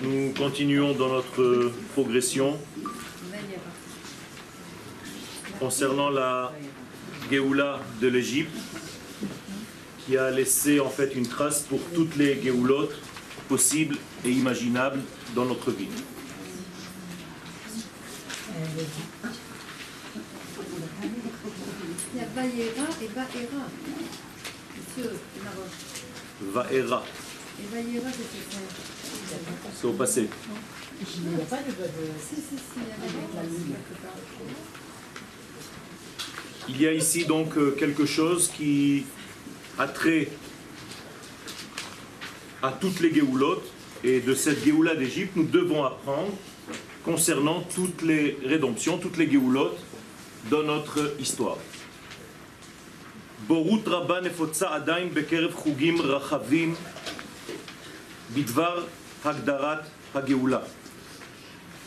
Nous continuons dans notre progression concernant la Géoula de l'Égypte qui a laissé en fait une trace pour toutes les Géoulotes possibles et imaginables dans notre vie. Il y a Vaïera et Vaïra. Monsieur Vaïra. Et Vaïera, c'est C'est au passé. il n'y a pas de... Si, il y a Il y a ici donc quelque chose qui a trait à toutes les Géoulotes, et de cette Géoula d'Égypte, nous devons apprendre concernant toutes les rédemptions, toutes les Géoulotes dans notre histoire. Borut Rabba nefotza adain bekerev chugim rachavim bidvar hagdarat hagéoula.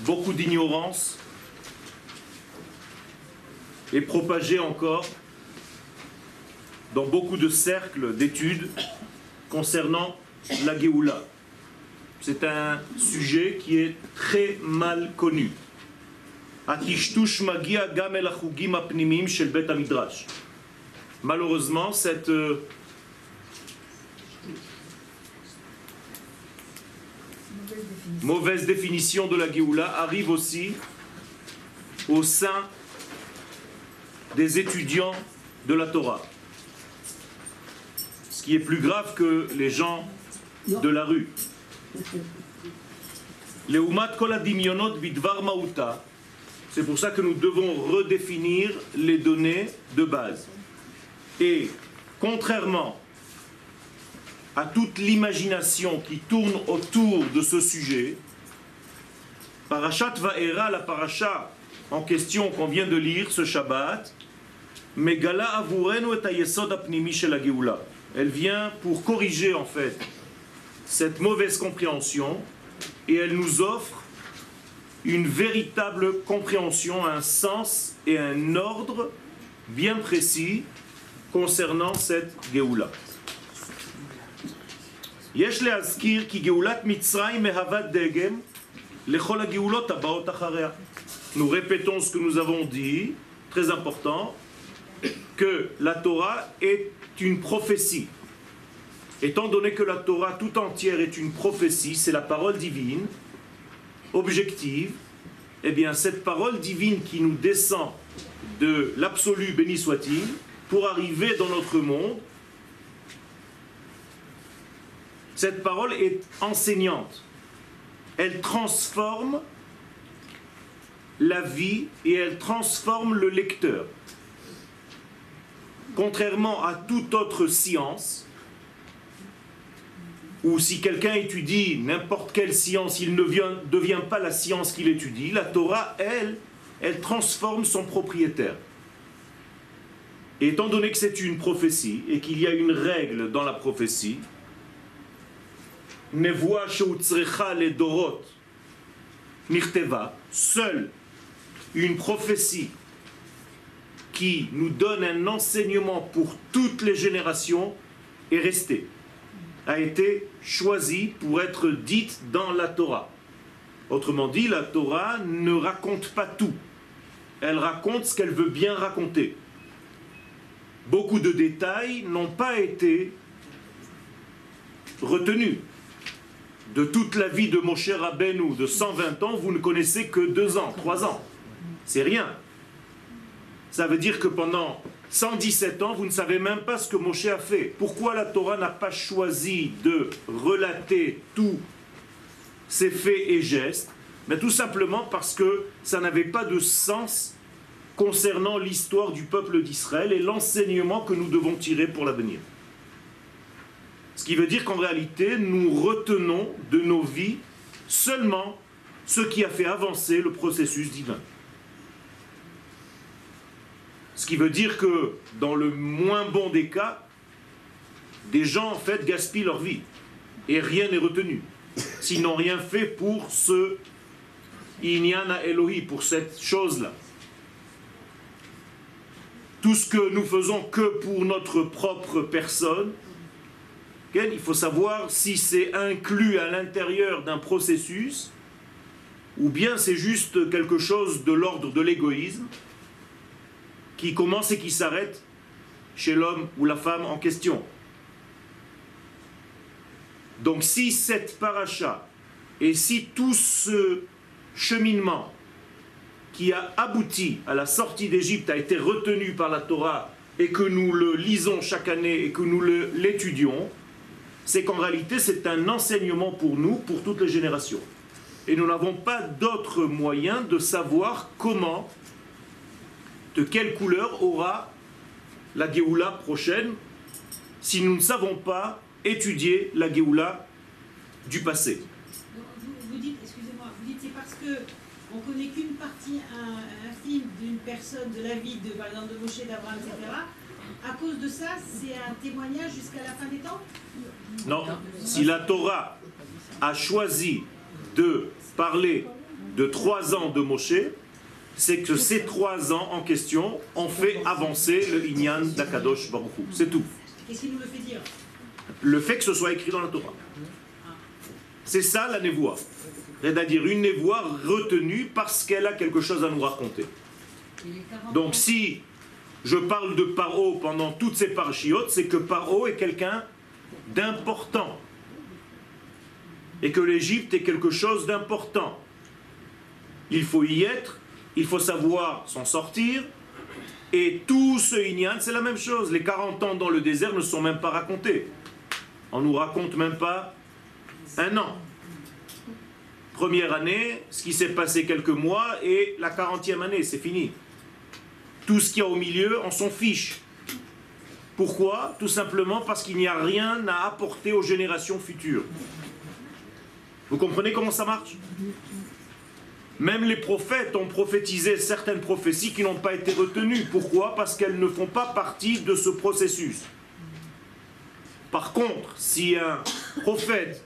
Beaucoup d'ignorance est propagée encore dans beaucoup de cercles d'études concernant la Géoula. C'est un sujet qui est très mal connu. Malheureusement, cette mauvaise définition de la Géoula arrive aussi au sein des étudiants de la Torah. Ce qui est plus grave que les gens de la rue. C'est pour ça que nous devons redéfinir les données de base. Et contrairement à toute l'imagination qui tourne autour de ce sujet, Parashat Vaïra, la paracha en question qu'on vient de lire ce Shabbat, Megala avurenu et hayesod apnimi shel hageoula. Elle vient pour corriger en fait cette mauvaise compréhension et elle nous offre une véritable compréhension, un sens et un ordre bien précis concernant cette Géoula. Yesh le'azkir ki Géoulat Mitzrayim mehavat degem lechol hagéoulot habaot acharea. Nous répétons ce que nous avons dit, très important, que la Torah est une prophétie. Étant donné que la Torah tout entière est une prophétie, c'est la parole divine, objective, eh bien cette parole divine qui nous descend de l'absolu, béni soit-il, pour arriver dans notre monde, cette parole est enseignante. Elle transforme la vie et elle transforme le lecteur. Contrairement à toute autre science, ou si quelqu'un étudie n'importe quelle science, il ne devient pas la science qu'il étudie, la Torah, elle transforme son propriétaire. Et étant donné que c'est une prophétie, et qu'il y a une règle dans la prophétie, Nevoa sheutzrecha le dorot nirteva, seule une prophétie qui nous donne un enseignement pour toutes les générations est restée, a été choisie pour être dite dans la Torah. Autrement dit, la Torah ne raconte pas tout. Elle raconte ce qu'elle veut bien raconter. Beaucoup de détails n'ont pas été retenus. De toute la vie de Moshe Rabbeinu, de 120 ans, vous ne connaissez que 2 ans, 3 ans. C'est rien. Ça veut dire que pendant 117 ans, vous ne savez même pas ce que Moshe a fait. Pourquoi la Torah n'a pas choisi de relater tous ses faits et gestes? Mais tout simplement parce que ça n'avait pas de sens concernant l'histoire du peuple d'Israël et l'enseignement que nous devons tirer pour l'avenir. Ce qui veut dire qu'en réalité, nous retenons de nos vies seulement ce qui a fait avancer le processus divin. Ce qui veut dire que, dans le moins bon des cas, des gens en fait gaspillent leur vie et rien n'est retenu. S'ils n'ont rien fait pour ce Inyana Elohi, pour cette chose-là. Tout ce que nous faisons que pour notre propre personne, Il faut savoir si c'est inclus à l'intérieur d'un processus ou bien c'est juste quelque chose de l'ordre de l'égoïsme qui commence et qui s'arrête chez l'homme ou la femme en question. Donc si cette paracha et si tout ce cheminement qui a abouti à la sortie d'Égypte a été retenu par la Torah et que nous le lisons chaque année et que nous l'étudions, c'est qu'en réalité c'est un enseignement pour nous, pour toutes les générations. Et nous n'avons pas d'autre moyen de savoir comment, de quelle couleur aura la Géoula prochaine si nous ne savons pas étudier la Géoula du passé. Donc, vous dites, excusez-moi, vous dites c'est parce que on connaît qu'une partie infime d'une personne, de la vie, de, par exemple, de Moshe, d'Abraham, etc. À cause de ça, c'est un témoignage jusqu'à la fin des temps? Non, si la Torah a choisi de parler de 3 ans de Moshe, c'est que ces 3 ans en question ont fait avancer le Inyan d'Akadosh Baruch Hu. C'est tout. Qu'est-ce qui nous le fait dire? Le fait que ce soit écrit dans la Torah. C'est ça la névoie. C'est-à-dire une névoie retenue parce qu'elle a quelque chose à nous raconter. Donc si je parle de Paro pendant toutes ces parachiotes, c'est que Paro est quelqu'un d'important. Et que l'Égypte est quelque chose d'important. Il faut y être, il faut savoir s'en sortir. Et tout ce Inyan, c'est la même chose. Les 40 ans dans le désert ne sont même pas racontés. On ne nous raconte même pas un an. Première année, ce qui s'est passé quelques mois, et la 40e année, c'est fini. Tout ce qu'il y a au milieu, on s'en fiche. Pourquoi? Tout simplement parce qu'il n'y a rien à apporter aux générations futures. Vous comprenez comment ça marche? Même les prophètes ont prophétisé certaines prophéties qui n'ont pas été retenues. Pourquoi? Parce qu'elles ne font pas partie de ce processus. Par contre, si un prophète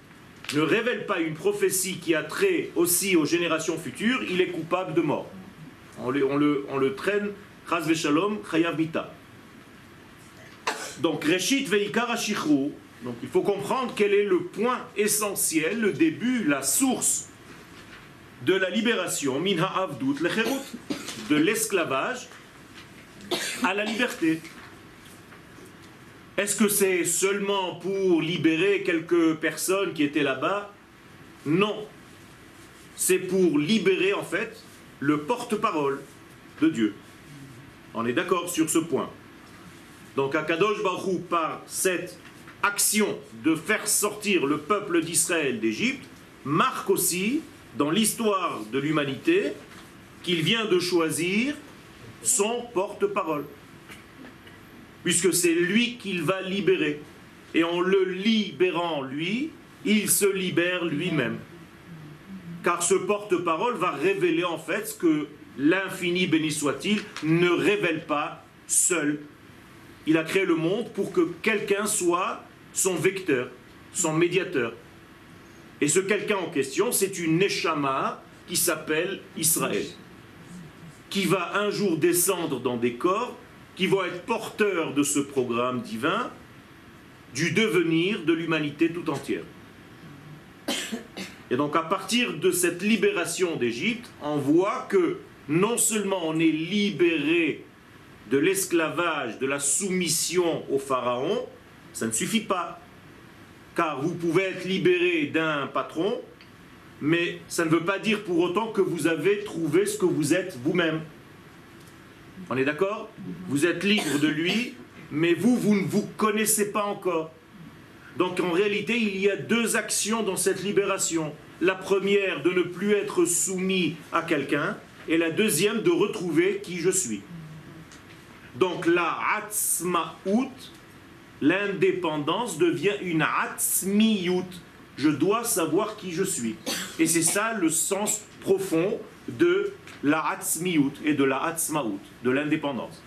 ne révèle pas une prophétie qui a trait aussi aux générations futures, il est coupable de mort. On le traîne, chas v'shalom, chayav mita. Donc, Reshit veikar hashichrur. Donc, il faut comprendre quel est le point essentiel, le début, la source de la libération, min ha'avdut lecherut, de l'esclavage à la liberté. Est-ce que c'est seulement pour libérer quelques personnes qui étaient là-bas? Non. C'est pour libérer en fait le porte-parole de Dieu. On est d'accord sur ce point. Donc Akadosh Baruch Hu, par cette action de faire sortir le peuple d'Israël d'Égypte, marque aussi dans l'histoire de l'humanité qu'il vient de choisir son porte-parole. Puisque c'est lui qu'il va libérer. Et en le libérant, lui, il se libère lui-même. Car ce porte-parole va révéler en fait ce que l'infini, béni soit-il, ne révèle pas seul. Il a créé le monde pour que quelqu'un soit son vecteur, son médiateur. Et ce quelqu'un en question, c'est une Neshama qui s'appelle Israël, qui va un jour descendre dans des corps qui vont être porteurs de ce programme divin, du devenir de l'humanité tout entière. Et donc à partir de cette libération d'Égypte, on voit que non seulement on est libéré de l'esclavage, de la soumission au pharaon, ça ne suffit pas. Car vous pouvez être libéré d'un patron, mais ça ne veut pas dire pour autant que vous avez trouvé ce que vous êtes vous-même. On est d'accord? Vous êtes libre de lui, mais vous ne vous connaissez pas encore. Donc en réalité, il y a 2 actions dans cette libération. La première, de ne plus être soumis à quelqu'un, et la deuxième, de retrouver qui je suis. Donc la atzmaout, l'indépendance, devient une atzmiyut. Je dois savoir qui je suis. Et c'est ça le sens profond de la atzmiyut et de la atzmaout, de l'indépendance.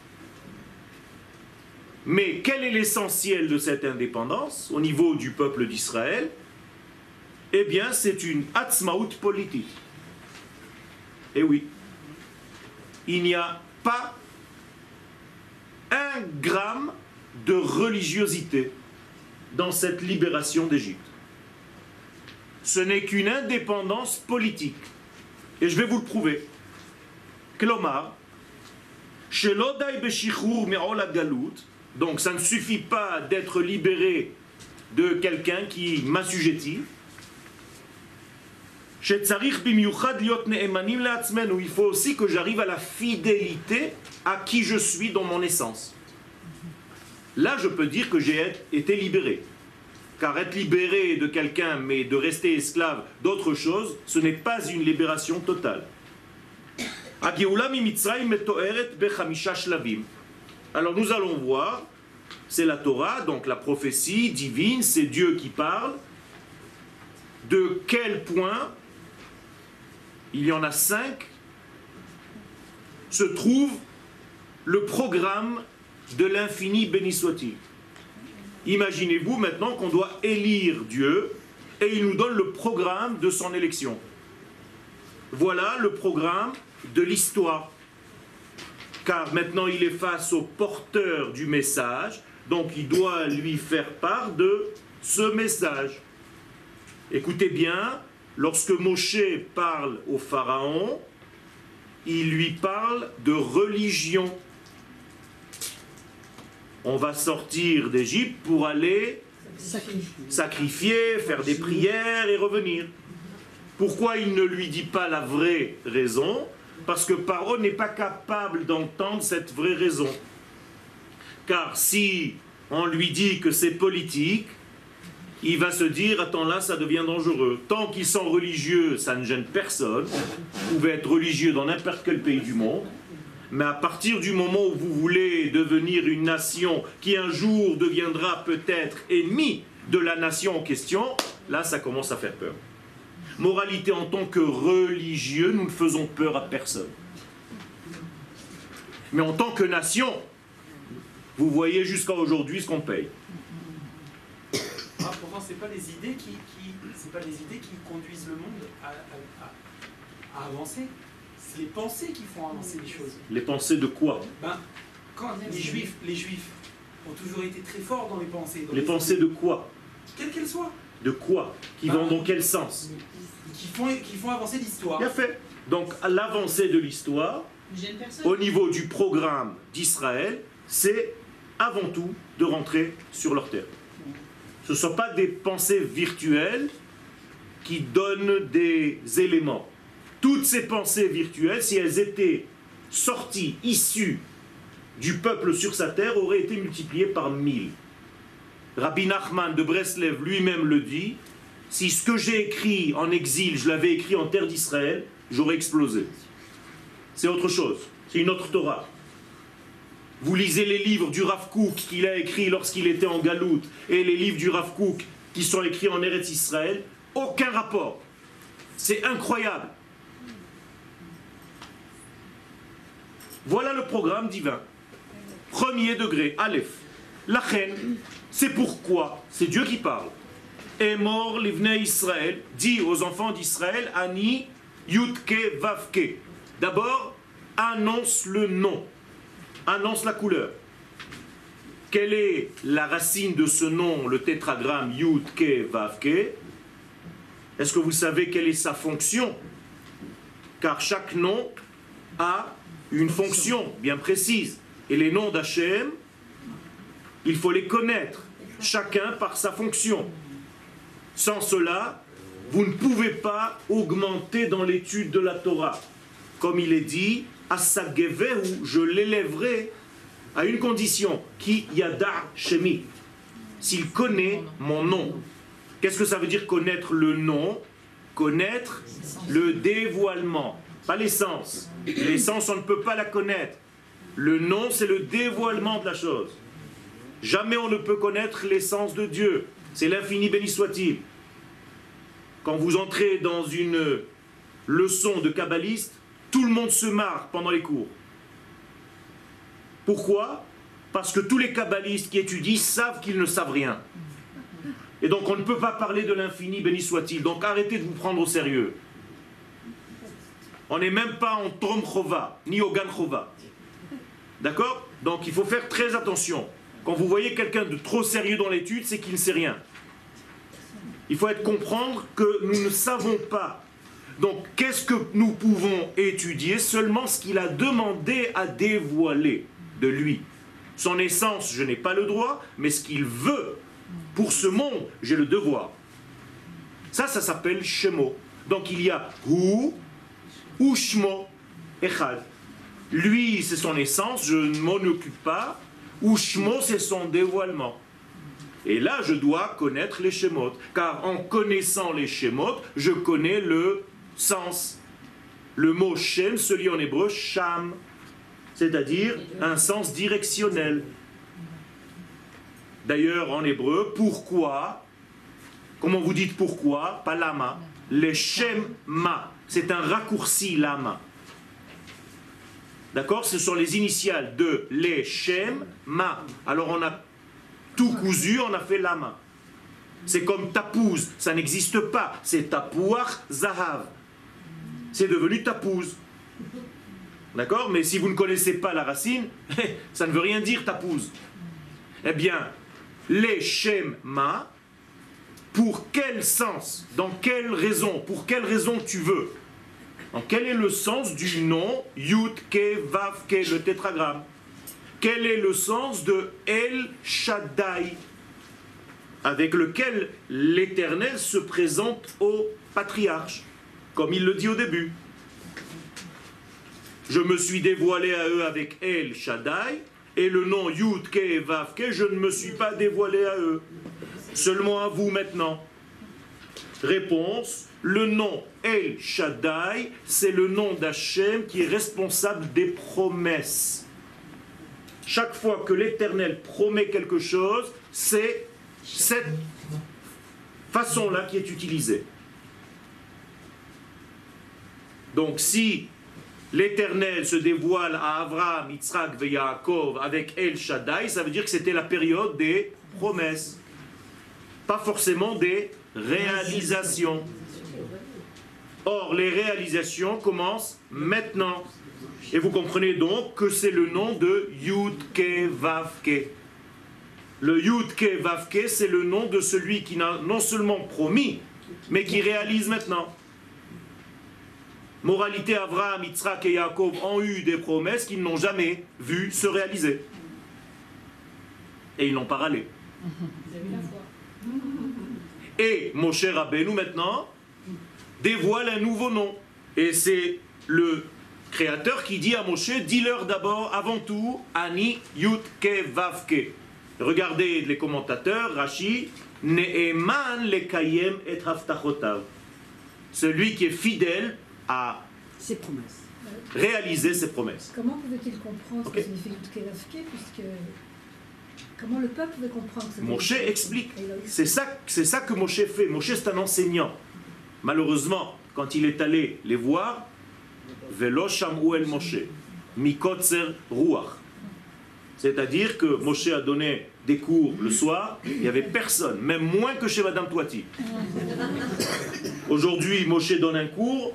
Mais quel est l'essentiel de cette indépendance au niveau du peuple d'Israël? Eh bien, c'est une atzmaout politique. Et oui, il n'y a pas 1 gramme de religiosité. dans cette libération d'Égypte. Ce n'est qu'une indépendance politique. Et je vais vous le prouver. Klomar, Shelodai beshichur me'ol hagalut, donc ça ne suffit pas d'être libéré de quelqu'un qui m'assujettit. Shetzarich bimiuchad liot ne'emanim le'atzmenu, il faut aussi que j'arrive à la fidélité à qui je suis dans mon essence. Là, je peux dire que j'ai été libéré. Car être libéré de quelqu'un, mais de rester esclave d'autre chose, ce n'est pas une libération totale. Alors nous allons voir, c'est la Torah, donc la prophétie divine, c'est Dieu qui parle, de quel point, il y en a 5, se trouve le programme de l'infini béni soit-il. Imaginez-vous maintenant qu'on doit élire Dieu et il nous donne le programme de son élection. Voilà le programme de l'histoire. Car maintenant il est face au porteur du message, donc il doit lui faire part de ce message. Écoutez bien, lorsque Moshe parle au Pharaon, il lui parle de religion. On va sortir d'Égypte pour aller sacrifier, faire des prières et revenir. Pourquoi il ne lui dit pas la vraie raison? Parce que Paro n'est pas capable d'entendre cette vraie raison. Car si on lui dit que c'est politique, il va se dire, attends là, ça devient dangereux. Tant qu'ils sont religieux, ça ne gêne personne. Vous pouvez être religieux dans n'importe quel pays du monde. Mais à partir du moment où vous voulez devenir une nation qui un jour deviendra peut-être ennemie de la nation en question, là ça commence à faire peur. Moralité, en tant que religieux, nous ne faisons peur à personne. Mais en tant que nation, vous voyez jusqu'à aujourd'hui ce qu'on paye. Pourtant, ce n'est pas les idées qui conduisent le monde à avancer. C'est les pensées qui font avancer les choses. Les pensées de quoi? Quand les juifs ont toujours été très forts dans les pensées. Les pensées de quoi? Quelles qu'elles soient. De quoi? Qui vont dans quel sens? Qui font avancer l'histoire. Bien fait. Donc l'avancée de l'histoire, au niveau du programme d'Israël, c'est avant tout de rentrer sur leur terre. Ce ne sont pas des pensées virtuelles qui donnent des éléments. Toutes ces pensées virtuelles, si elles étaient sorties, issues du peuple sur sa terre, auraient été multipliées par 1000. Rabbi Nachman de Breslev lui-même le dit, si ce que j'ai écrit en exil, je l'avais écrit en terre d'Israël, j'aurais explosé. C'est autre chose, c'est une autre Torah. Vous lisez les livres du Rav Kook qu'il a écrits lorsqu'il était en Galoute et les livres du Rav Kook qui sont écrits en Eretz Israël, aucun rapport. C'est incroyable. Voilà le programme divin. Premier degré, Aleph. La reine, c'est pourquoi, c'est Dieu qui parle. Est mort l'ivnei Israël, dit aux enfants d'Israël, Ani Yudke Vavke. D'abord, annonce le nom, annonce la couleur. Quelle est la racine de ce nom, le tétragramme Yudke Vavke? Est-ce que vous savez quelle est sa fonction? Car chaque nom a une fonction bien précise. Et les noms d'Hachem, il faut les connaître, chacun par sa fonction. Sans cela, vous ne pouvez pas augmenter dans l'étude de la Torah. Comme il est dit, Asagevehu, je l'élèverai à une condition, qui yada shemi, s'il connaît mon nom. Qu'est-ce que ça veut dire connaître le nom? Connaître le dévoilement, pas l'essence. L'essence, on ne peut pas la connaître. Le nom, c'est le dévoilement de la chose. Jamais on ne peut connaître l'essence de Dieu. C'est l'infini béni soit-il. Quand vous entrez dans une leçon de kabbaliste, tout le monde se marre pendant les cours. Pourquoi? Parce que tous les kabbalistes qui étudient savent qu'ils ne savent rien. Et donc on ne peut pas parler de l'infini béni soit-il. Donc arrêtez de vous prendre au sérieux. On n'est même pas en Trom Chova, ni au Gan Chova. D'accord? Donc il faut faire très attention. Quand vous voyez quelqu'un de trop sérieux dans l'étude, c'est qu'il ne sait rien. Il faut comprendre que nous ne savons pas. Donc, qu'est-ce que nous pouvons étudier? Seulement ce qu'il a demandé à dévoiler de lui. Son essence, je n'ai pas le droit, mais ce qu'il veut pour ce monde, j'ai le devoir. Ça s'appelle Shemo. Donc, il y a Hu, Ushmo, Echad. Lui, c'est son essence, je ne m'en occupe pas. Ushmo, c'est son dévoilement. Et là, je dois connaître les Shemot. Car en connaissant les Shemot, je connais le sens. Le mot Shem se lit en hébreu Sham, c'est-à-dire un sens directionnel. D'ailleurs, en hébreu, pourquoi? Comment vous dites pourquoi? Pas lama. Les Shem Ma. C'est un raccourci lama. D'accord? Ce sont les initiales de les Shem Ma. Alors on a tout cousu, on a fait lama. C'est comme tapouz, ça n'existe pas. C'est tapouach zahav. C'est devenu tapouze. D'accord? Mais si vous ne connaissez pas la racine, ça ne veut rien dire tapouze. Eh bien, les Shem Ma, pour quel sens? Dans quelle raison? Pour quelle raison tu veux? Donc, quel est le sens du nom Yud Ke Vav Ke, le tétragramme? Quel est le sens de El Shaddai, avec lequel l'Éternel se présente au patriarche, comme il le dit au début? Je me suis dévoilé à eux avec El Shaddai, et le nom Yud Ke Vav Ke, je ne me suis pas dévoilé à eux. Seulement à vous maintenant. Réponse, le nom El Shaddai, c'est le nom d'Hachem qui est responsable des promesses. Chaque fois que l'Éternel promet quelque chose, c'est cette façon-là qui est utilisée. Donc si l'Éternel se dévoile à Abraham, Yitzhak et Yaakov avec El Shaddai, ça veut dire que c'était la période des promesses, pas forcément des réalisations. Or, les réalisations commencent maintenant. Et vous comprenez donc que c'est le nom de Yud Ke Vav Ke. Le Yud Ke Vav Ke, c'est le nom de celui qui n'a non seulement promis, mais qui réalise maintenant. Moralité, Abraham, Yitzhak et Yaakov ont eu des promesses qu'ils n'ont jamais vues se réaliser. Et ils n'ont pas râlé. Et Moshe Rabbeinu maintenant dévoile un nouveau nom. Et c'est le Créateur qui dit à Moshe, dis-leur d'abord, avant tout, Ani Yud Ke Vav Ke. Regardez les commentateurs, Rashi, Ne'eman lekayem et haftachotav. Celui qui est fidèle à Ses promesses. réaliser ses promesses. Comment pouvait-il comprendre ce que signifie Yud Ke Vav Ke, puisque... Comment le peuple pouvait comprendre ça? Moshe explique. C'est ça que Moshe fait. Moshe, c'est un enseignant. Malheureusement, quand il est allé les voir, Velo Sham'u el Moshe, Mikotzer Ruach. C'est-à-dire que Moshe a donné des cours le soir, il n'y avait personne, même moins que chez Madame Toiti. Aujourd'hui, Moshe donne un cours,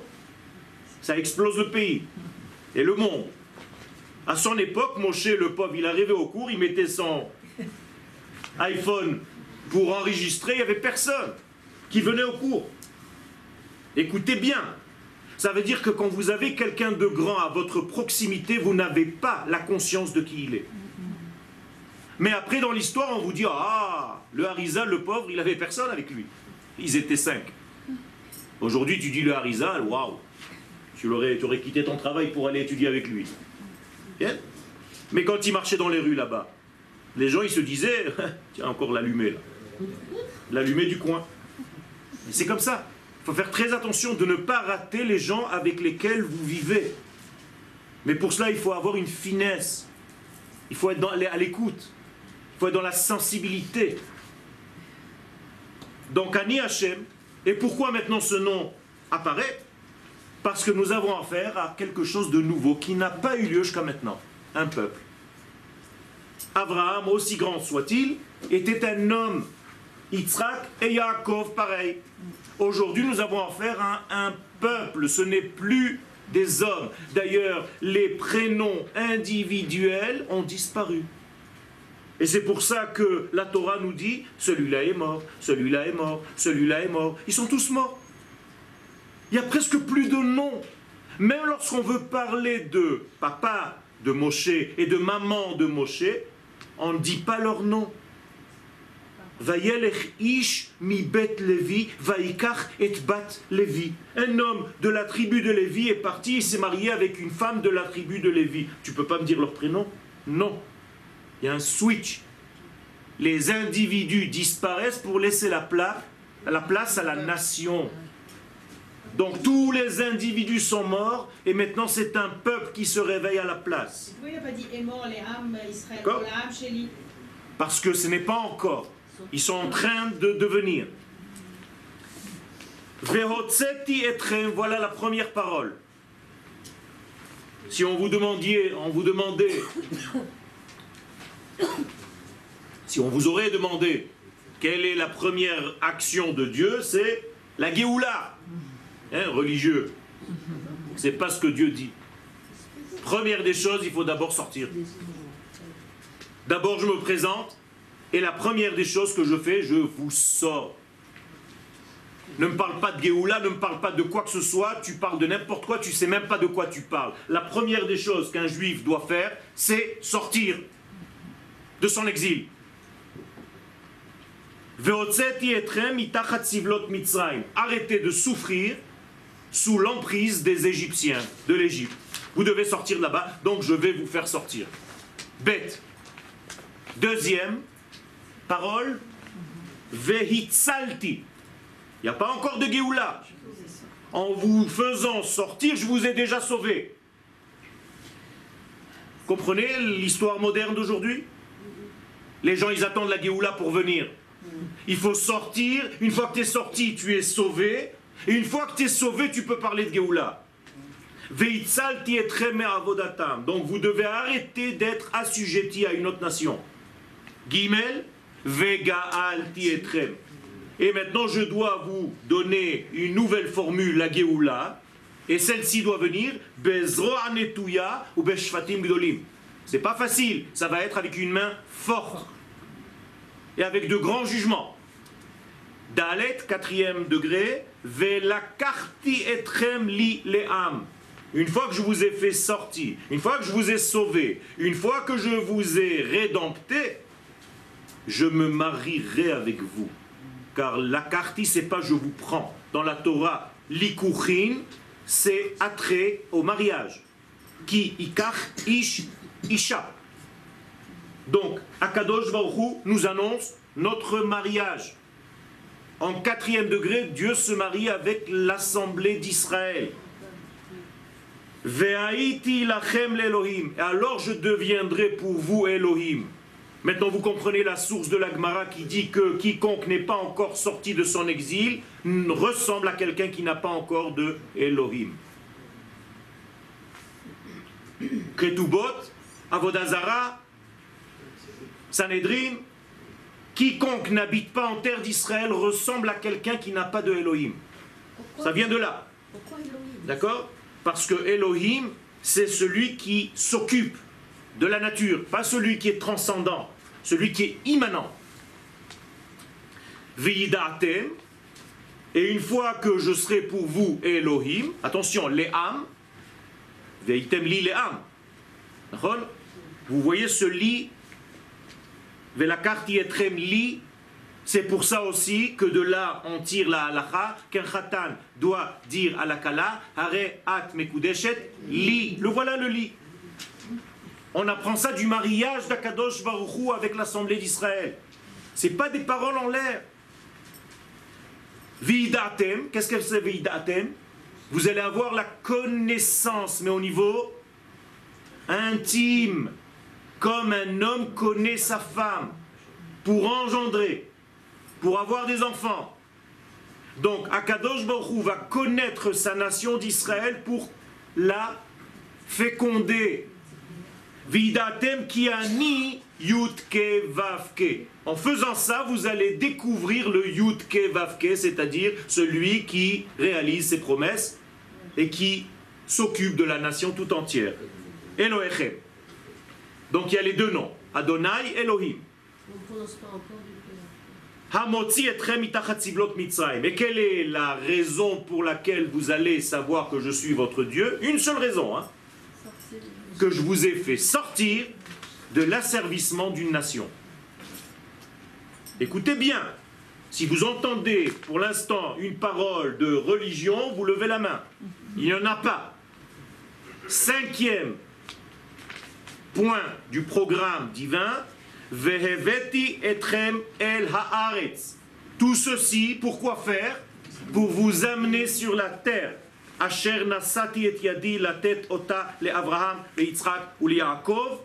ça explose le pays et le monde. À son époque, Moshe, le pauvre, il arrivait au cours, il mettait son iPhone pour enregistrer, il n'y avait personne qui venait au cours. Écoutez bien, ça veut dire que quand vous avez quelqu'un de grand à votre proximité, vous n'avez pas la conscience de qui il est. Mais après, dans l'histoire, on vous dit, ah, le Harizal, le pauvre, il n'avait personne avec lui. Ils étaient 5. Aujourd'hui, tu dis le Harizal, waouh, tu aurais quitté ton travail pour aller étudier avec lui. Bien. Mais quand il marchait dans les rues là-bas, les gens, ils se disaient, tiens, encore l'allumé là. L'allumé du coin. C'est comme ça. Il faut faire très attention de ne pas rater les gens avec lesquels vous vivez. Mais pour cela, il faut avoir une finesse. Il faut être à l'écoute. Il faut être dans la sensibilité. Donc, Ani Hashem. Et pourquoi maintenant ce nom apparaît? Parce que nous avons affaire à quelque chose de nouveau qui n'a pas eu lieu jusqu'à maintenant. Un peuple. Abraham, aussi grand soit-il, était un homme. Yitzhak et Yaakov, pareil. Aujourd'hui, nous avons affaire à un peuple. Ce n'est plus des hommes. D'ailleurs, les prénoms individuels ont disparu. Et c'est pour ça que la Torah nous dit, celui-là est mort, celui-là est mort, celui-là est mort. Ils sont tous morts. Il n'y a presque plus de noms. Même lorsqu'on veut parler de papa de Moshe et de maman de Moshe, on ne dit pas leur nom. Vayelech ish mi bet Levi, vaikach et bat Levi. Un homme de la tribu de Lévi est parti et s'est marié avec une femme de la tribu de Lévi. Tu ne peux pas me dire leur prénom? Non. Il y a un switch. Les individus disparaissent pour laisser la place à la nation. Donc tous les individus sont morts et maintenant c'est un peuple qui se réveille à la place. Pourquoi il n'a pas dit est mort les âmes Israël, l'âme Shéli? Parce que ce n'est pas encore. Ils sont en train de devenir. Vehotzeti etrem, voilà la première parole. Si on vous demandait, si on vous aurait demandé quelle est la première action de Dieu, c'est la Géoula. Hein, religieux. C'est pas ce que Dieu dit. Première des choses, il faut d'abord sortir. D'abord, je me présente, et la première des choses que je fais, je vous sors. Ne me parle pas de Géoula, ne me parle pas de quoi que ce soit, tu parles de n'importe quoi, tu sais même pas de quoi tu parles. La première des choses qu'un juif doit faire, c'est sortir de son exil. Arrêtez de souffrir sous l'emprise des Égyptiens, de l'Égypte. Vous devez sortir de là-bas, donc je vais vous faire sortir. Bête. Deuxième parole, Vehitzalti. Il n'y a pas encore de Géoula. En vous faisant sortir, je vous ai déjà sauvé. Comprenez l'histoire moderne d'aujourd'hui? Les gens, ils attendent la Géoula pour venir. Il faut sortir. Une fois que tu es sorti, tu es sauvé. Et une fois que tu es sauvé, tu peux parler de Géoula. Veitzalti etrem avodatam. Donc vous devez arrêter d'être assujetti à une autre nation. Gimel, vegaalti etrem. Et maintenant, je dois vous donner une nouvelle formule, la Géoula. Et celle-ci doit venir bezroa netouya ou beshfatim gdolim. C'est pas facile. Ça va être avec une main forte. Et avec de grands jugements. Dalet, 4e degré, velakarti etrem li le'am. Une fois que je vous ai fait sortir, une fois que je vous ai sauvé, une fois que je vous ai rédempté, je me marierai avec vous. Car la karti, c'est pas je vous prends. Dans la Torah, likuchin, c'est attrait au mariage. Ki ikach ish isha. Donc, Akadosh Baruch Hu nous annonce notre mariage. En 4e degré, Dieu se marie avec l'assemblée d'Israël. Ve'aiti lachem l'Elohim. Et alors je deviendrai pour vous Elohim. Maintenant vous comprenez la source de la Gemara qui dit que quiconque n'est pas encore sorti de son exil ressemble à quelqu'un qui n'a pas encore de Elohim. Ketubot, Avodazara, Sanhedrin, quiconque n'habite pas en terre d'Israël ressemble à quelqu'un qui n'a pas de Elohim. Ça vient de là. Pourquoi Elohim? D'accord? Parce que Elohim, c'est celui qui s'occupe de la nature, pas celui qui est transcendant, celui qui est immanent. V'yidatem, et une fois que je serai pour vous Elohim, attention, Le'am, Ve'item li Le'am. Vous voyez ce li, Ve'lakarti etrem li, c'est pour ça aussi que de là on tire la halacha, qu'un khatan doit dire à la kala, hare at mekudeshet li. Le voilà le li. On apprend ça du mariage d'Akadosh Baruch Hu avec l'Assemblée d'Israël. Ce n'est pas des paroles en l'air. Vidatem, qu'est-ce que c'est Vidatem? Vous allez avoir la connaissance, mais au niveau intime, comme un homme connaît sa femme, pour engendrer, pour avoir des enfants. Donc Akadosh Baruch Hu va connaître sa nation d'Israël pour la féconder. Vidatem ki ani yudke vavke. En faisant ça, vous allez découvrir le yudke vavke, c'est-à-dire celui qui réalise ses promesses et qui s'occupe de la nation tout entière. Elohechem. Donc il y a les deux noms. Adonai Elohim. On ne prononce pas encore du coup. Hamotzi etrem mitachat tzivlot Mitzrayim. Et quelle est la raison pour laquelle vous allez savoir que je suis votre Dieu? Une seule raison, hein, que je vous ai fait sortir de l'asservissement d'une nation. Écoutez bien, si vous entendez pour l'instant une parole de religion, vous levez la main. Il n'y en a pas. 5e point du programme divin, Veheveti etrem el haaretz. Tout ceci, pourquoi faire? Pour vous amener sur la terre. Asher nasati et yadi latet ota le Abraham, le Yitzhak ou le Yaakov,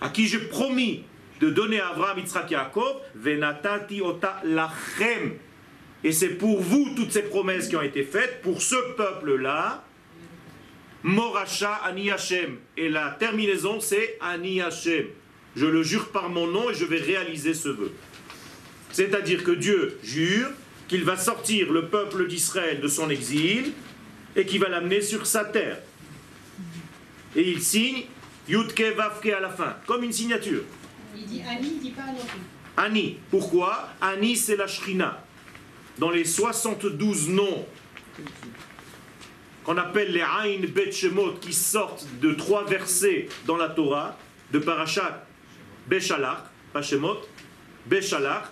à qui j'ai promis de donner à Abraham, Yitzhak et Yaakov, venatati ota lachem. Et c'est pour vous toutes ces promesses qui ont été faites, pour ce peuple-là, Moracha Ani Hashem. Et la terminaison, c'est Ani Hashem. Je le jure par mon nom et je vais réaliser ce vœu. C'est-à-dire que Dieu jure qu'il va sortir le peuple d'Israël de son exil et qu'il va l'amener sur sa terre. Et il signe Yudke Vavke à la fin, comme une signature. Il dit Ani, il dit pas Anochi. Ani. Pourquoi? Ani, c'est la Shrina. Dans les 72 noms qu'on appelle les Aïn Bet Shemot, qui sortent de 3 versets dans la Torah, de Parashat Beshalach, pas Shemot, Beshalach,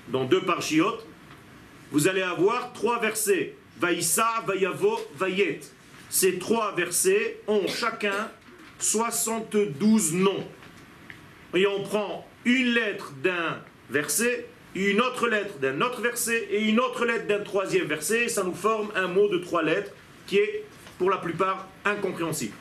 dans 2 Parshiot, vous allez avoir 3 versets. Vaïssa, Vayavo, Vayet. Ces 3 versets ont chacun 72 noms. Et on prend une lettre d'un verset, une autre lettre d'un autre verset et une autre lettre d'un 3e verset, et ça nous forme un mot de 3 lettres qui est pour la plupart incompréhensible.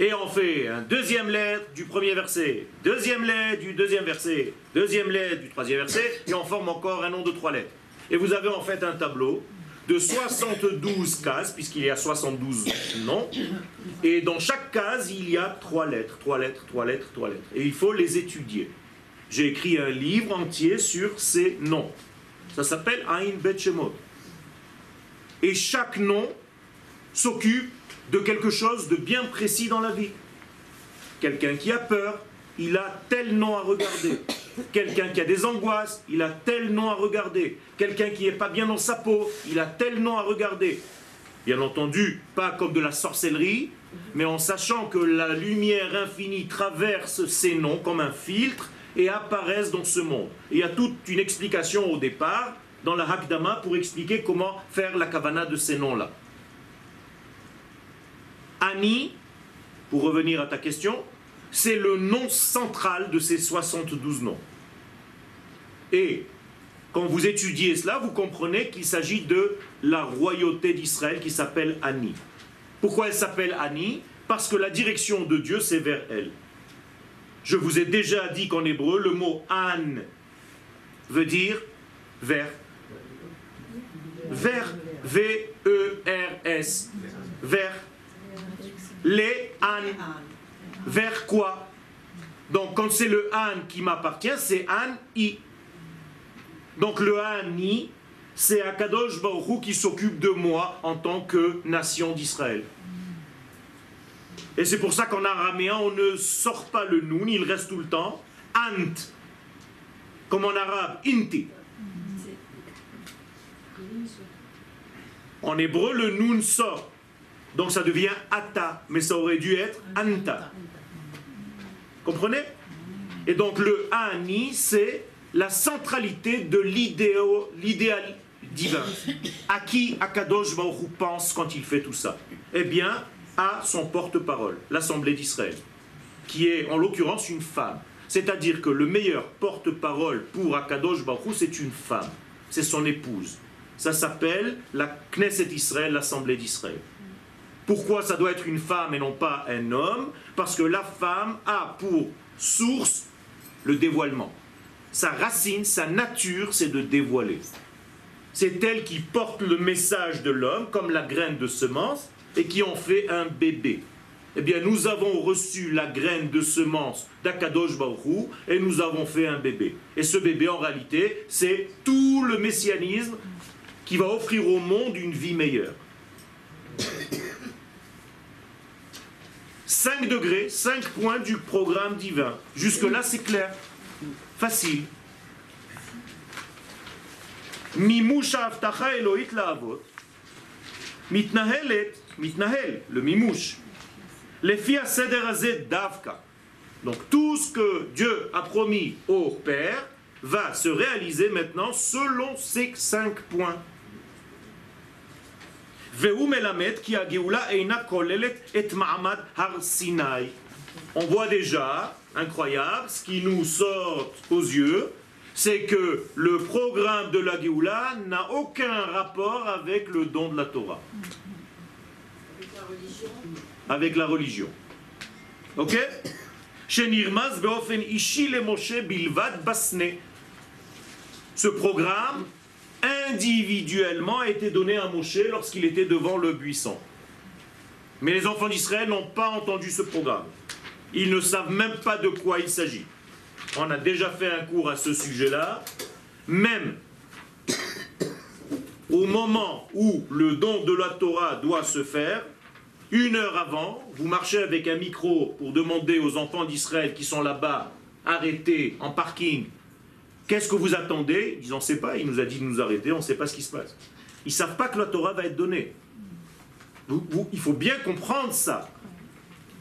Et on fait un 2e lettre du 1er verset, 2e lettre du 2e verset, 2e lettre du 3e verset, et on forme encore un nom de 3 lettres. Et vous avez en fait un tableau de 72 cases, puisqu'il y a 72 noms, et dans chaque case, il y a 3 lettres, 3 lettres, 3 lettres, 3 lettres. Et il faut les étudier. J'ai écrit un livre entier sur ces noms. Ça s'appelle Aïn Bet Shemot. Et chaque nom s'occupe de quelque chose de bien précis dans la vie. Quelqu'un qui a peur, il a tel nom à regarder. Quelqu'un qui a des angoisses, il a tel nom à regarder. Quelqu'un qui n'est pas bien dans sa peau, il a tel nom à regarder. Bien entendu, pas comme de la sorcellerie, mais en sachant que la lumière infinie traverse ces noms comme un filtre et apparaissent dans ce monde. Et il y a toute une explication au départ dans la Hakdama pour expliquer comment faire la kavana de ces noms-là. Ani, pour revenir à ta question, c'est le nom central de ces 72 noms. Et quand vous étudiez cela, vous comprenez qu'il s'agit de la royauté d'Israël qui s'appelle Ani. Pourquoi elle s'appelle Ani? Parce que la direction de Dieu, c'est vers elle. Je vous ai déjà dit qu'en hébreu, le mot An veut dire vers. Vers, V-E-R-S, vers. Les An. Vers quoi? Donc quand c'est le An qui m'appartient, c'est An-I. Donc le An-I, c'est Akadosh Baruch Hu qui s'occupe de moi en tant que nation d'Israël. Et c'est pour ça qu'en araméen, on ne sort pas le Nun, il reste tout le temps Ant. Comme en arabe, Inti. En hébreu, le Nun sort. Donc ça devient Ata, mais ça aurait dû être Anta. Comprenez? Et donc le Ani, c'est la centralité de l'idéal divin. À qui Akadosh Baruch Hu pense quand il fait tout ça? Eh bien, à son porte-parole, l'Assemblée d'Israël, qui est en l'occurrence une femme. C'est-à-dire que le meilleur porte-parole pour Akadosh Baruch Hu, c'est une femme. C'est son épouse. Ça s'appelle la Knesset Israël, l'Assemblée d'Israël. Pourquoi ça doit être une femme et non pas un homme? Parce que la femme a pour source le dévoilement. Sa racine, sa nature, c'est de dévoiler. C'est elle qui porte le message de l'homme, comme la graine de semence, et qui en fait un bébé. Eh bien, nous avons reçu la graine de semence d'Akadosh Baruch Hu, et nous avons fait un bébé. Et ce bébé, en réalité, c'est tout le messianisme qui va offrir au monde une vie meilleure. 5 degrés, 5 points du programme divin. Jusque-là, c'est clair. Facile. מימוש ההבטחה האלוהית לאבות מתנהל, le מימוש, לפי הסדר הזה דווקא. Donc tout ce que Dieu a promis au Père va se réaliser maintenant selon ces 5 points. והוא מלמד כי הגאולה אינה כוללת את מעמד הר סיני. On voit déjà, incroyable, ce qui nous sort aux yeux, c'est que le programme de la Géoula n'a aucun rapport avec le don de la Torah. Avec la religion. Ok? שנרמז באופן אישי למשה בלבד בסנה. Ce programme individuellement a été donné à Moshe lorsqu'il était devant le buisson. Mais les enfants d'Israël n'ont pas entendu ce programme. Ils ne savent même pas de quoi il s'agit. On a déjà fait un cours à ce sujet-là. Même au moment où le don de la Torah doit se faire, 1 heure avant, vous marchez avec un micro pour demander aux enfants d'Israël qui sont là-bas, arrêtés, en parking, qu'est-ce que vous attendez? Ils disent on ne sait pas, il nous a dit de nous arrêter, on ne sait pas ce qui se passe. Ils ne savent pas que la Torah va être donnée. Il faut bien comprendre ça.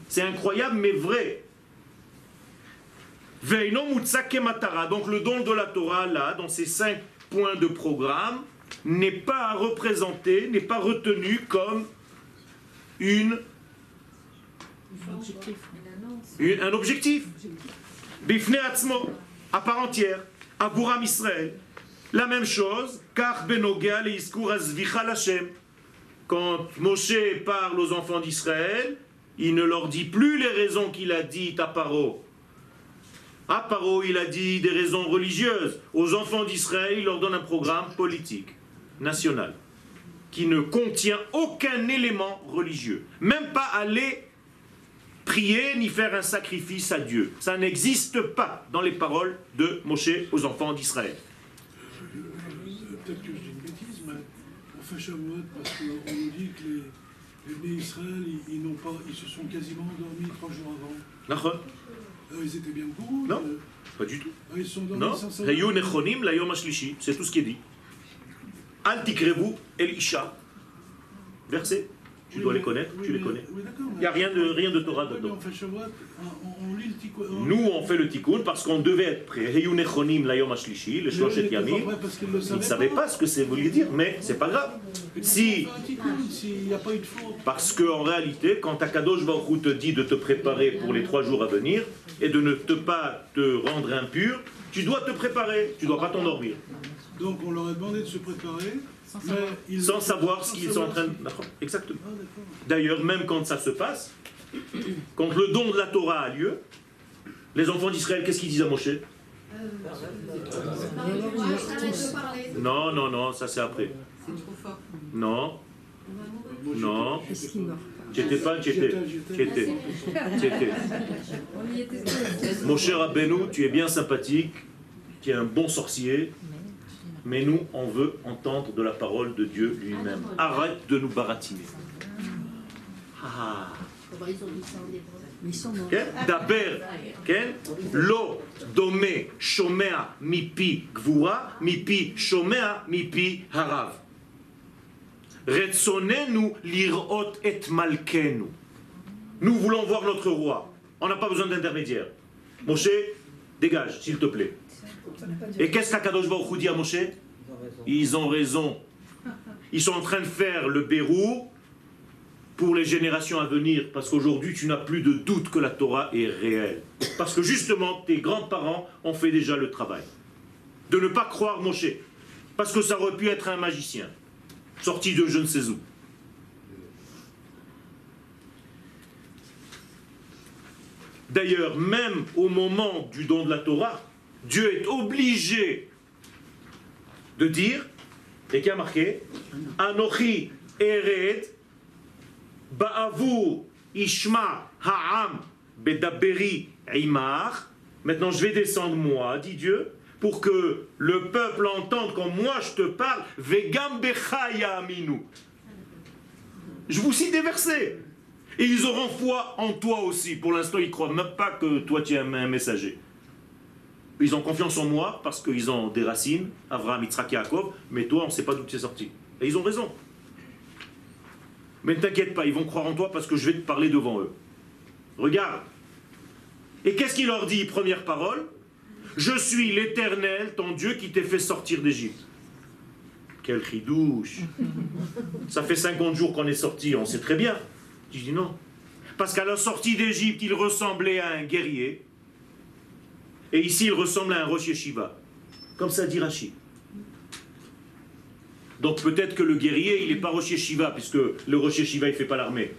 C'est incroyable mais vrai. Donc le don de la Torah, là, dans ces 5 points de programme, n'est pas représenté, n'est pas retenu comme un objectif. Bifnei atzmo, à part entière. Avuram Israël. La même chose, car benogea leizkur azvicha l'Hashem. Quand Moshe parle aux enfants d'Israël, il ne leur dit plus les raisons qu'il a dites à Paro. À Paro, il a dit des raisons religieuses. Aux enfants d'Israël, il leur donne un programme politique, national, qui ne contient aucun élément religieux. Même pas aller prier ni faire un sacrifice à Dieu. Ça n'existe pas dans les paroles de Moshe aux enfants d'Israël. Peut-être que je dis une bêtise, mais on fait Shavuot parce qu'on nous dit que les bénis Israël, ils se sont quasiment endormis 3 jours avant. Ils étaient bien au courant. Non, pas du tout. Ils sont endormis non, sans savoir. C'est tout ce qui est dit. Al tikrevu el isha. Verset. Tu dois les connaître, tu les connais. Il n'y a rien de Torah dedans. On fait Shavuot, on lit le tikkun. Nous, on fait le tikkun parce qu'on devait être prêt. Heyu nechonim layom hashlishi, le shloshet yamim. Ils ne savaient pas ce que ça voulait dire, mais c'est pas grave. Si, parce qu'en réalité, quand Akadosh Baruch Hu te dit de te préparer pour les 3 jours à venir et de ne pas te rendre impur, tu dois te préparer, tu ne dois pas t'endormir. Donc on leur a demandé de se préparer. Sans savoir ce qu'ils sont en train de... Exactement. D'ailleurs, même quand ça se passe, quand le don de la Torah a lieu, les enfants d'Israël, qu'est-ce qu'ils disent à Moshe? Non, ça c'est après. Non. Tu étais pas, tu étais. Moshe Rabbeinu, tu es bien sympathique, tu es un bon sorcier. Mais nous, on veut entendre de la parole de Dieu lui-même. Arrête de nous baratiner. Daber, lo dome shomea mipi gvura mipi shomea mipi harav. Retsonenu lirot et malkenu. Nous voulons voir notre roi. On n'a pas besoin d'intermédiaire. Moshe, dégage, s'il te plaît. Et qu'est-ce qu'Akadosh Baruch Hu dit à Moshe? Ils ont raison. Ils sont en train de faire le bérou pour les générations à venir, parce qu'aujourd'hui tu n'as plus de doute que la Torah est réelle. Parce que justement, tes grands-parents ont fait déjà le travail. De ne pas croire Moshe. Parce que ça aurait pu être un magicien, sorti de je ne sais où. D'ailleurs, même au moment du don de la Torah, Dieu est obligé de dire, et qui a marqué, Anochi ered ba'avur ishma ha'am bedaberi imar. Maintenant je vais descendre moi, dit Dieu, pour que le peuple entende quand moi je te parle, vegam becha ya'aminu. Je vous cite des versets. Et ils auront foi en toi aussi. Pour l'instant, ils ne croient même pas que toi tu es un messager. Ils ont confiance en moi parce qu'ils ont des racines, Avraham, Yitzhak, Yaakov, mais toi, on ne sait pas d'où tu es sorti. Et ils ont raison. Mais ne t'inquiète pas, ils vont croire en toi parce que je vais te parler devant eux. Regarde. Et qu'est-ce qu'il leur dit, première parole? Je suis l'Éternel, ton Dieu, qui t'ai fait sortir d'Égypte. Quel chidouche. Ça fait 50 jours qu'on est sorti, on sait très bien. Je dis non. Parce qu'à la sortie d'Égypte, il ressemblait à un guerrier. Et ici, il ressemble à un Rosh Yeshiva. Comme ça dit Rashi. Donc peut-être que le guerrier, il n'est pas Rosh Yeshiva, puisque le Rosh Yeshiva, il ne fait pas l'armée.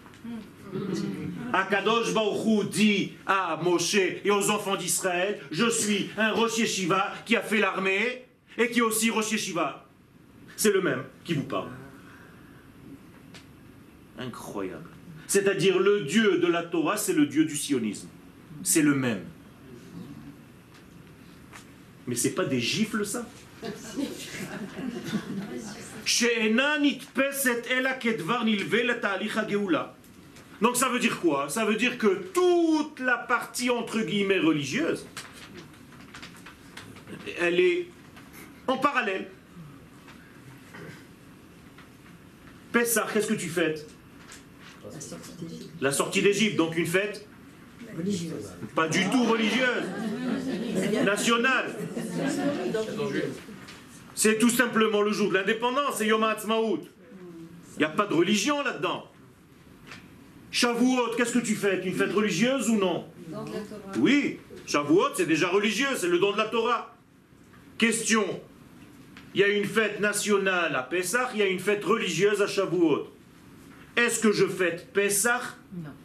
Akadosh Baruch Hu dit à Moshe et aux enfants d'Israël, je suis un Rosh Yeshiva qui a fait l'armée et qui est aussi Rosh Yeshiva. C'est le même qui vous parle. Incroyable. C'est-à-dire le Dieu de la Torah, c'est le Dieu du sionisme. C'est le même. Mais c'est pas des gifles, ça? Donc ça veut dire quoi? Ça veut dire que toute la partie entre guillemets religieuse, elle est en parallèle. Pessah, qu'est-ce que tu fêtes? La sortie d'Égypte, donc une fête religieuse. Pas du tout religieuse, nationale. C'est tout simplement le jour de l'indépendance, c'est Yom HaAtzmaut. Il n'y a pas de religion là-dedans. Shavuot, qu'est-ce que tu fêtes? Une fête religieuse ou non? Oui, Shavuot c'est déjà religieux, c'est le don de la Torah. Question, il y a une fête nationale à Pessah, il y a une fête religieuse à Shavuot. Est-ce que je fête Pessah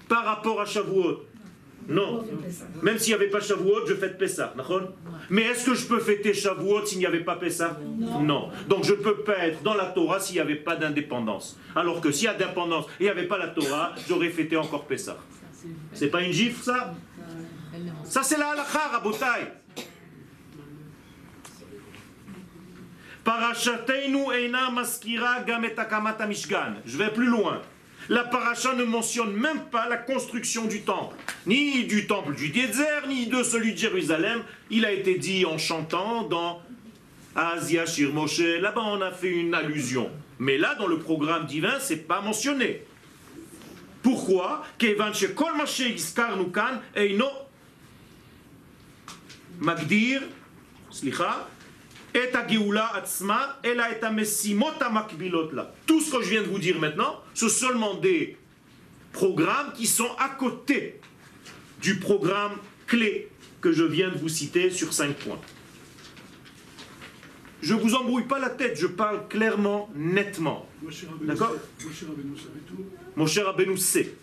par rapport à Shavuot? Non. Même s'il n'y avait pas Shavuot, je fête Pessah. Mais est-ce que je peux fêter Shavuot s'il n'y avait pas Pessah? Non. Donc je ne peux pas être dans la Torah s'il n'y avait pas d'indépendance. Alors que s'il y a d'indépendance et il n'y avait pas la Torah, j'aurais fêté encore Pessah. C'est pas une gifle, ça? Ça, c'est la halakha, rabotai. Parashateinu eina maskira gam et akamat hamishkan. Je vais plus loin. La paracha ne mentionne même pas la construction du temple, ni du temple du Yetzer, ni de celui de Jérusalem. Il a été dit en chantant dans Asia Shir Moshe. Là-bas, on a fait une allusion. Mais là, dans le programme divin, c'est pas mentionné. Pourquoi? Kevan shekol ma sheizkarnu kan eino magdir, slicha, et à Géoula Atzma, elle a été messimot à makbilot là. Tout ce que je viens de vous dire maintenant, ce sont seulement des programmes qui sont à côté du programme clé que je viens de vous citer sur 5 points. Je ne vous embrouille pas la tête, je parle clairement, nettement. D'accord? Moshe Rabbeinu sait.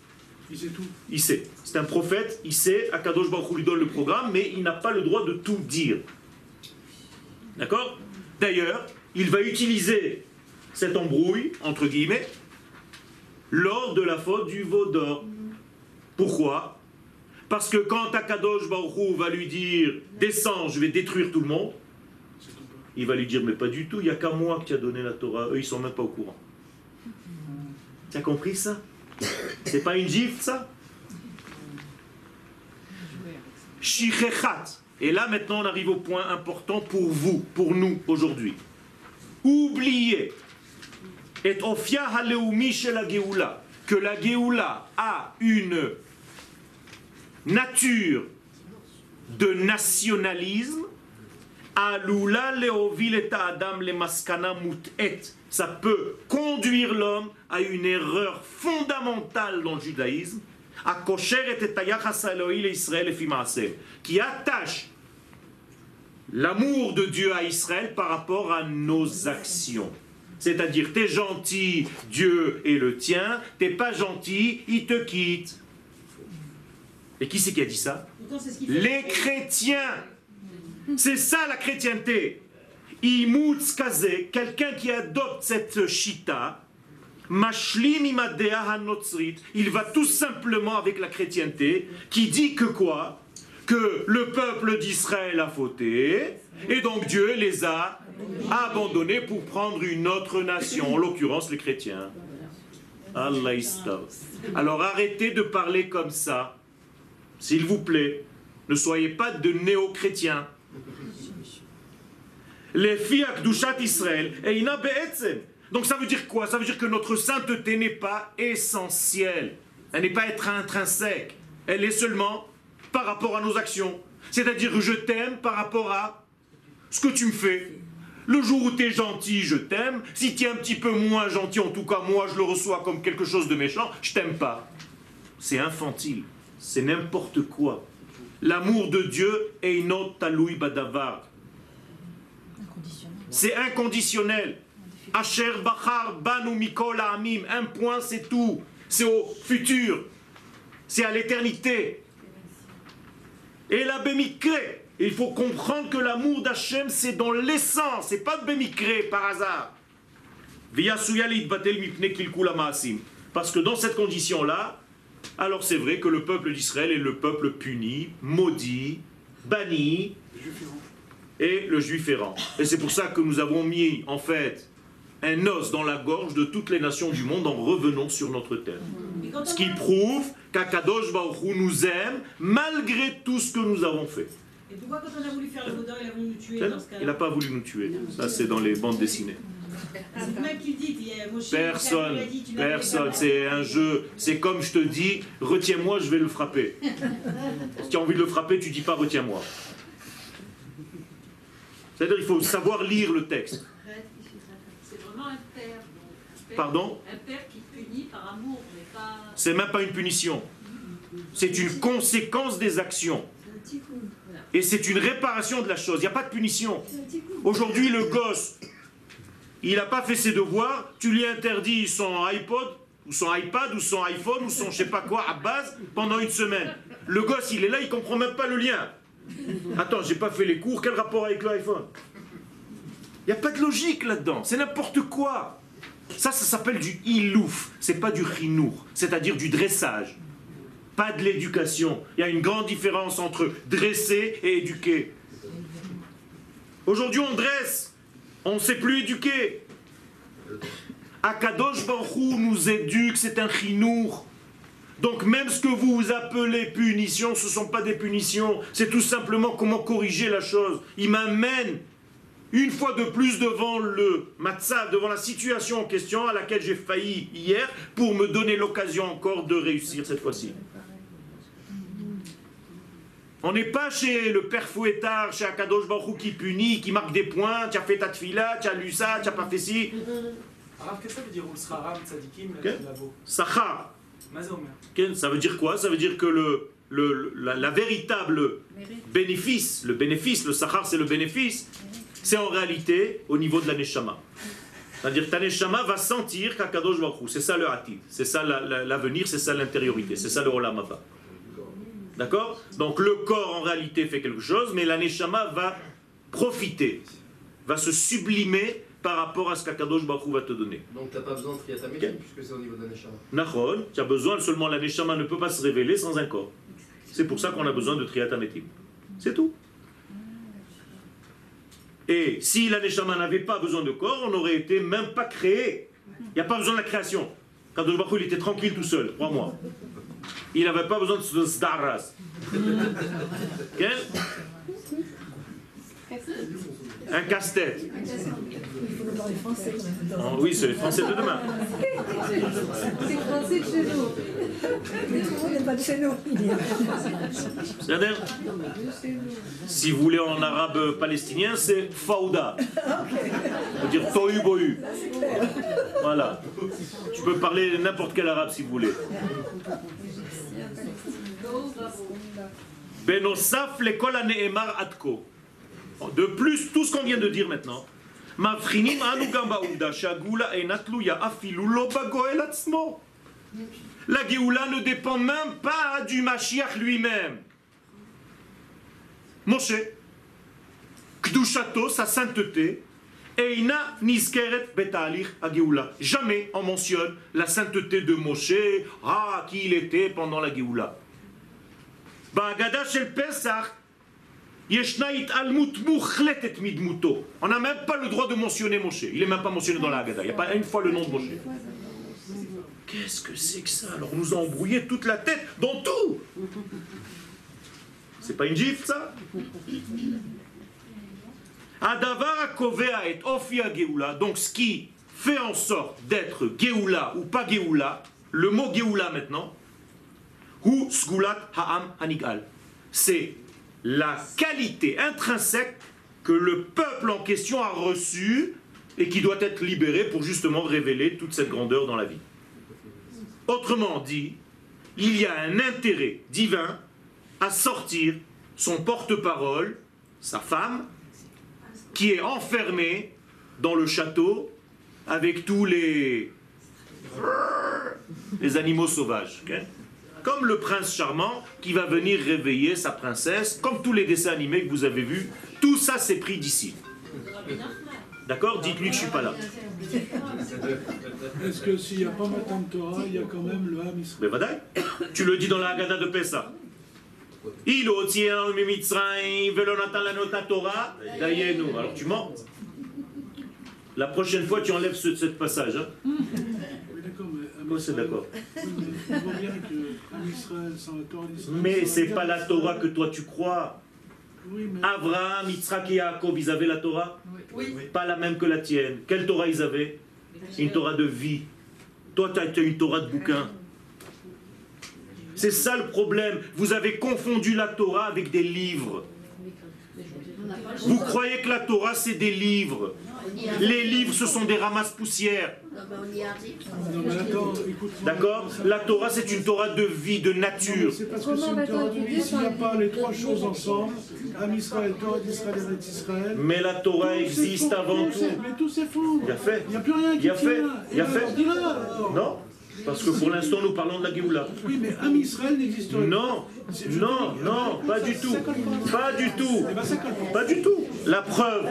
Il sait tout. Il sait. C'est un prophète, il sait, Akadosh Baruch Hu lui donne le programme, mais il n'a pas le droit de tout dire. D'accord? D'ailleurs, il va utiliser cette embrouille, entre guillemets, lors de la faute du veau d'or. Pourquoi? Parce que quand Akadosh Baruch Hu va lui dire « Descends, je vais détruire tout le monde », il va lui dire « Mais pas du tout, il n'y a qu'à moi que tu as donné la Torah. Eux, ils ne sont même pas au courant. » Tu as compris ça? C'est pas une gifle, ça? Shichechat. Et là, maintenant, on arrive au point important pour vous, pour nous, aujourd'hui. Oubliez, et ofia haleumi shel la Géoula, que la Géoula a une nature de nationalisme, alula leovil et adam le maskana mutet. Ça peut conduire l'homme à une erreur fondamentale dans le judaïsme, à kosher et etayachas Elohim Israël et fimaasem, qui attache l'amour de Dieu à Israël par rapport à nos actions. C'est-à-dire, t'es gentil, Dieu est le tien, t'es pas gentil, il te quitte. Et qui c'est qui a dit ça? Les chrétiens. C'est ça la chrétienté. Imutz kazé, quelqu'un qui adopte cette shita, mashlim imadea hanotzrit, il va tout simplement avec la chrétienté, qui dit que quoi? Que le peuple d'Israël a fauté, et donc Dieu les a abandonnés pour prendre une autre nation, en l'occurrence les chrétiens. Allah istav. Alors arrêtez de parler comme ça. S'il vous plaît, ne soyez pas de néo-chrétiens. Les filles Akdushat Israël, Eina Be'etzem. Donc ça veut dire quoi? Ça veut dire que notre sainteté n'est pas essentielle. Elle n'est pas être intrinsèque. Elle est seulement par rapport à nos actions. C'est-à-dire que je t'aime par rapport à ce que tu me fais. Le jour où tu es gentil, je t'aime. Si tu es un petit peu moins gentil, en tout cas moi je le reçois comme quelque chose de méchant, je t'aime pas. C'est infantile. C'est n'importe quoi. L'amour de Dieu est inot taloui badavar. C'est inconditionnel. Asher bachar banu mikol ha'amim. Un point, c'est tout. C'est au futur. C'est à l'éternité. Et la bémikré. Il faut comprendre que l'amour d'Hachem, c'est dans l'essence. C'est pas de bémikré par hasard. Parce que dans cette condition-là, alors c'est vrai que le peuple d'Israël est le peuple puni, maudit, banni, et le juif errant. Et c'est pour ça que nous avons mis en fait un os dans la gorge de toutes les nations du monde en revenant sur notre terre. Ce qui prouve qu'Akadosh Baruch Hu nous aime malgré tout ce que nous avons fait. Et pourquoi quand on a voulu faire le vaudin, il a voulu nous tuer dans ce cas-là? Il n'a pas voulu nous tuer. Ça c'est dans les bandes dessinées. C'est vous-même qui le dites. Personne, c'est un jeu. C'est comme je te dis, retiens-moi, je vais le frapper. Si tu as envie de le frapper, tu dis pas retiens-moi. C'est-à-dire qu'il faut savoir lire le texte. C'est vraiment un père. Pardon? Un père qui punit par amour, mais pas... C'est même pas une punition. C'est une conséquence des actions. Et c'est une réparation de la chose. Il n'y a pas de punition. Aujourd'hui, le gosse, il n'a pas fait ses devoirs, tu lui interdis son iPod, ou son iPad, ou son iPhone, ou son je sais pas quoi, à base, pendant une semaine. Le gosse, il est là, il comprend même pas le lien. Attends, j'ai pas fait les cours, quel rapport avec l'iPhone? Il n'y a pas de logique là-dedans, c'est n'importe quoi. Ça s'appelle du ilouf, c'est pas du chinour, c'est-à-dire du dressage. Pas de l'éducation. Il y a une grande différence entre dresser et éduquer. Aujourd'hui, on dresse, on ne sait plus éduquer. Akadosh Baruch Hu nous éduque, c'est un chinour. Donc même ce que vous appelez punition, ce ne sont pas des punitions, c'est tout simplement comment corriger la chose. Il m'amène une fois de plus devant le matzav, devant la situation en question à laquelle j'ai failli hier, pour me donner l'occasion encore de réussir cette fois-ci. On n'est pas chez le père fouettard, chez Akadosh Baruch Hu qui punit, qui marque des points, tu as fait ta tefila, tu as lu ça, tu n'as pas fait ci. Alors qu'est-ce que ça veut dire Ulsraram Tzadikim Lavo? Sachar. Ça veut dire quoi? Ça veut dire que la véritable bénéfice, le sachar c'est le bénéfice, c'est en réalité au niveau de la neshama. C'est-à-dire que ta neshama va sentir qu'Akadosh Baruch Hu, c'est ça le hatid, c'est ça l'avenir, c'est ça l'intériorité, c'est ça le olam haba. D'accord? Donc le corps en réalité fait quelque chose, mais la neshama va profiter, va se sublimer par rapport à ce qu'Akadosh Baruch Hu va te donner. Donc tu n'as pas besoin de Triyat HaMetim puisque c'est au niveau de la neshama. Nachon, tu as besoin, seulement la neshama ne peut pas se révéler sans un corps. C'est pour ça qu'on a besoin de Triyat HaMetim. C'est tout. Et si la neshama n'avait pas besoin de corps, on n'aurait été même pas créé. Il n'y a pas besoin de la création. Akadosh Baruch Hu, il était tranquille tout seul, 3 mois. Il n'avait pas besoin de se sdarras. Un casse-tête. Il faut parler français. Oh, oui, c'est les Français de demain. C'est français de chez nous. Tout le monde n'est pas de chez nous. C'est-à-dire, si vous voulez en arabe palestinien, c'est faouda. Ça veut dire tohu bohu. Voilà. Tu peux parler n'importe quel arabe si vous voulez. Benosaf lekol hane'emar adko. De plus, tout ce qu'on vient de dire maintenant, la Géoula ne dépend même pas du Mashiach lui-même. Moshe, Kdushato, sa sainteté, Eina Niskeret Betalich Agéoula. Jamais on mentionne la sainteté de Moshe, qui il était pendant la Géoula. Ba'agada shel Pesach, on n'a même pas le droit de mentionner Moshe. Il n'est même pas mentionné dans la Haggadah. Il n'y a pas une fois le nom de Moshe. Qu'est-ce que c'est que ça? Alors on nous a embrouillé toute la tête dans tout. C'est pas une gifle ça? Adavar kovea et ofia geoula. Donc ce qui fait en sorte d'être geoula ou pas geoula, le mot geoula maintenant, ou sgulat ha'am hanigal. C'est la qualité intrinsèque que le peuple en question a reçue et qui doit être libéré pour justement révéler toute cette grandeur dans la vie. Autrement dit, il y a un intérêt divin à sortir son porte-parole, sa femme, qui est enfermée dans le château avec tous les animaux sauvages. Okay? Comme le prince charmant qui va venir réveiller sa princesse, comme tous les dessins animés que vous avez vus, tout ça c'est pris d'ici. D'accord? Dites-lui que je ne suis pas là. Est-ce que s'il n'y a pas Matan Torah, il y a quand même le Ham Israël? Mais vadaï, tu le dis dans la Haggadah de Pessah. Il otient Mitzrayim velo natan lanu ta Torah dayenu. Alors tu mens. La prochaine fois tu enlèves ce passage. Hein? Oui, d'accord, mais Moi c'est d'accord. Oui, mais on voit bien que Ham Israël sans la Torah d'Israël. Mais c'est pas la Torah que toi tu crois. Oui, mais... Abraham, Yitzhak et Yaakov, ils avaient la Torah? Oui. Pas la même que la tienne. Quelle Torah ils avaient? Une Torah de vie. Toi, tu as une Torah de bouquin. C'est ça le problème. Vous avez confondu la Torah avec des livres. Vous croyez que la Torah, c'est des livres. Les livres, ce sont des ramasses-poussières. Non, mais attends, écoute-moi. D'accord? La Torah, c'est une Torah de vie, de nature. C'est parce que c'est une Torah de vie, s'il n'y a pas les trois choses ensemble, Ham Israël, Torah d'Israël et Eretz Israël. Mais la Torah existe avant tout. Mais tout c'est faux. Il y a fait. Il n'y a plus rien qui Il y a fait. tient. Il y a fait. Alors, dis-le, alors. Non, parce que pour l'instant, nous parlons de la Géoula. Oui, mais Ham Israël n'existe pas. Non, non, non, pas du tout. Pas du tout. Eh ben, ça colle pas. Pas du tout. La preuve.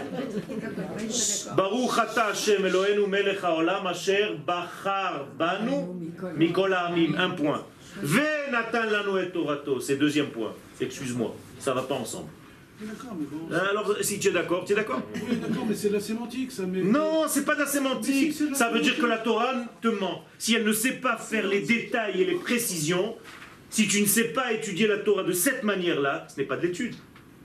Baruch ata Hashem Eloheinu melech haolam asher bachar banu mikol ha'amim. Un point. Ve natan lanu et torato. C'est deuxième point. Excuse-moi, ça va pas ensemble. D'accord, mais bon. Alors, si tu es d'accord, tu es d'accord? Oui, d'accord, mais c'est de la sémantique, ça. Mais... Non, c'est pas de la sémantique. Mais si, c'est de la Ça veut dire sémantique. que la Torah te ment. Si elle ne sait pas faire les détails et les précisions, si tu ne sais pas étudier la Torah de cette manière-là, ce n'est pas de l'étude.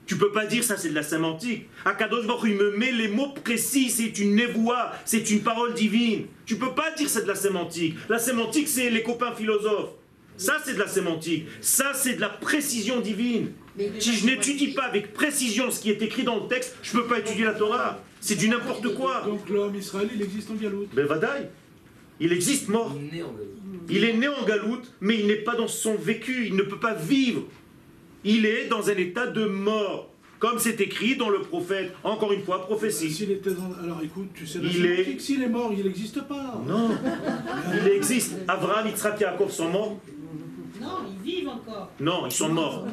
Tu peux pas dire ça, c'est de la sémantique. Akadosh Baruch Hu, il me met les mots précis, c'est une névoie, c'est une parole divine. Tu peux pas dire c'est de la sémantique. La sémantique, c'est les copains philosophes. Ça, c'est de la sémantique. Ça, c'est de la précision divine. Si je n'étudie pas avec précision ce qui est écrit dans le texte, je ne peux pas étudier la Torah. C'est du n'importe quoi. Donc l'homme Israël, il existe en Galoute. Ben Vadaï, il existe mort. Il est né en Galoute, mais il n'est pas dans son vécu, il ne peut pas vivre. Il est dans un état de mort, comme c'est écrit dans le prophète, encore une fois, prophétie. S'il était dans... Alors écoute, tu sais la Il est- sémantique, s'il est mort, il n'existe pas. Non, il existe. Abraham, Yitzhak et Yaakov sont morts? Non, ils vivent encore. Non, ils sont morts.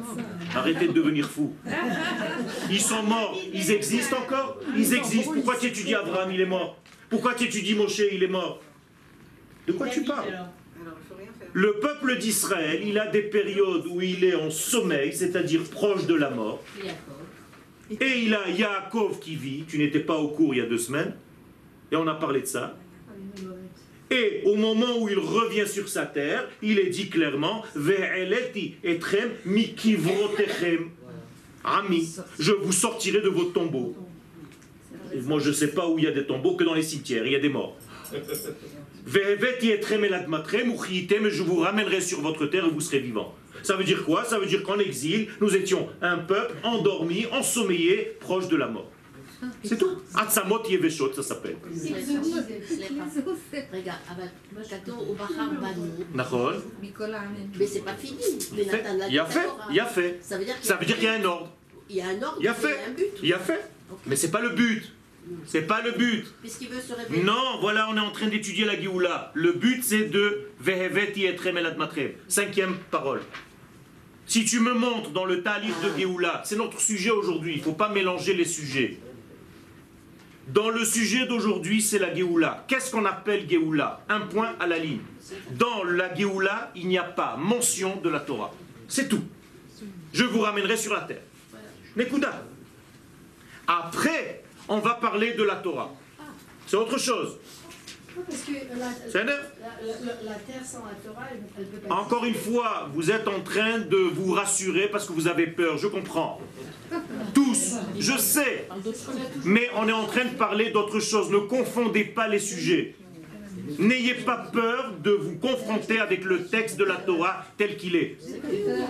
Arrêtez de devenir fous. Ils sont morts. Ils existent encore? Ils existent. Pourquoi tu étudies Abraham, il est mort? Pourquoi tu étudies Moshe, il est mort? De quoi tu parles? Le peuple d'Israël, il a des périodes où il est en sommeil, c'est-à-dire proche de la mort. Et il a Yaakov qui vit. Tu n'étais pas au cours il y a 2 semaines. Et on a parlé de ça. Et au moment où il revient sur sa terre, il est dit clairement Ve'eleti etrem mikivrotechem ami, je vous sortirai de vos tombeaux. Et moi je ne sais pas où il y a des tombeaux, que dans les cimetières, il y a des morts. Ve'eveti etrem eladmatrem uchiitem, je vous ramènerai sur votre terre et vous serez vivants. Ça veut dire quoi? Ça veut dire qu'en exil, nous étions un peuple endormi, ensommeillé, proche de la mort. C'est tout. Atzamot Yeveshot, ça s'appelle. רגע, אבל כמו שכתוב, הוא בחר בנו, Nachol. mais c'est pas fini. Il y a fait, il y a fait. Ça veut dire Ça veut dire qu'il y a un ordre. il y a un ordre, Il y a il y fait, a un but. il y a fait. Mais c'est pas le but. C'est pas le but. Puisqu'il veut se révéler. Non, voilà, on est en train d'étudier la Géoula. Le but c'est de Veheveti etrem elad matrem. 5e parole. Si tu me montres dans le Talif de Géoula, c'est notre sujet aujourd'hui, il ne faut pas mélanger les sujets. Dans le sujet d'aujourd'hui, c'est la Géoula. Qu'est-ce qu'on appelle Géoula? Un point à la ligne. Dans la Géoula, il n'y a pas mention de la Torah. C'est tout. Je vous ramènerai sur la terre. Nekuda. Après, on va parler de la Torah. C'est autre chose. Parce que la terre sans la Torah, elle peut pas. Encore une fois, vous êtes en train de vous rassurer parce que vous avez peur, je comprends. Tous, je sais. Mais on est en train de parler d'autre chose. Ne confondez pas les sujets. N'ayez pas peur de vous confronter avec le texte de la Torah tel qu'il est.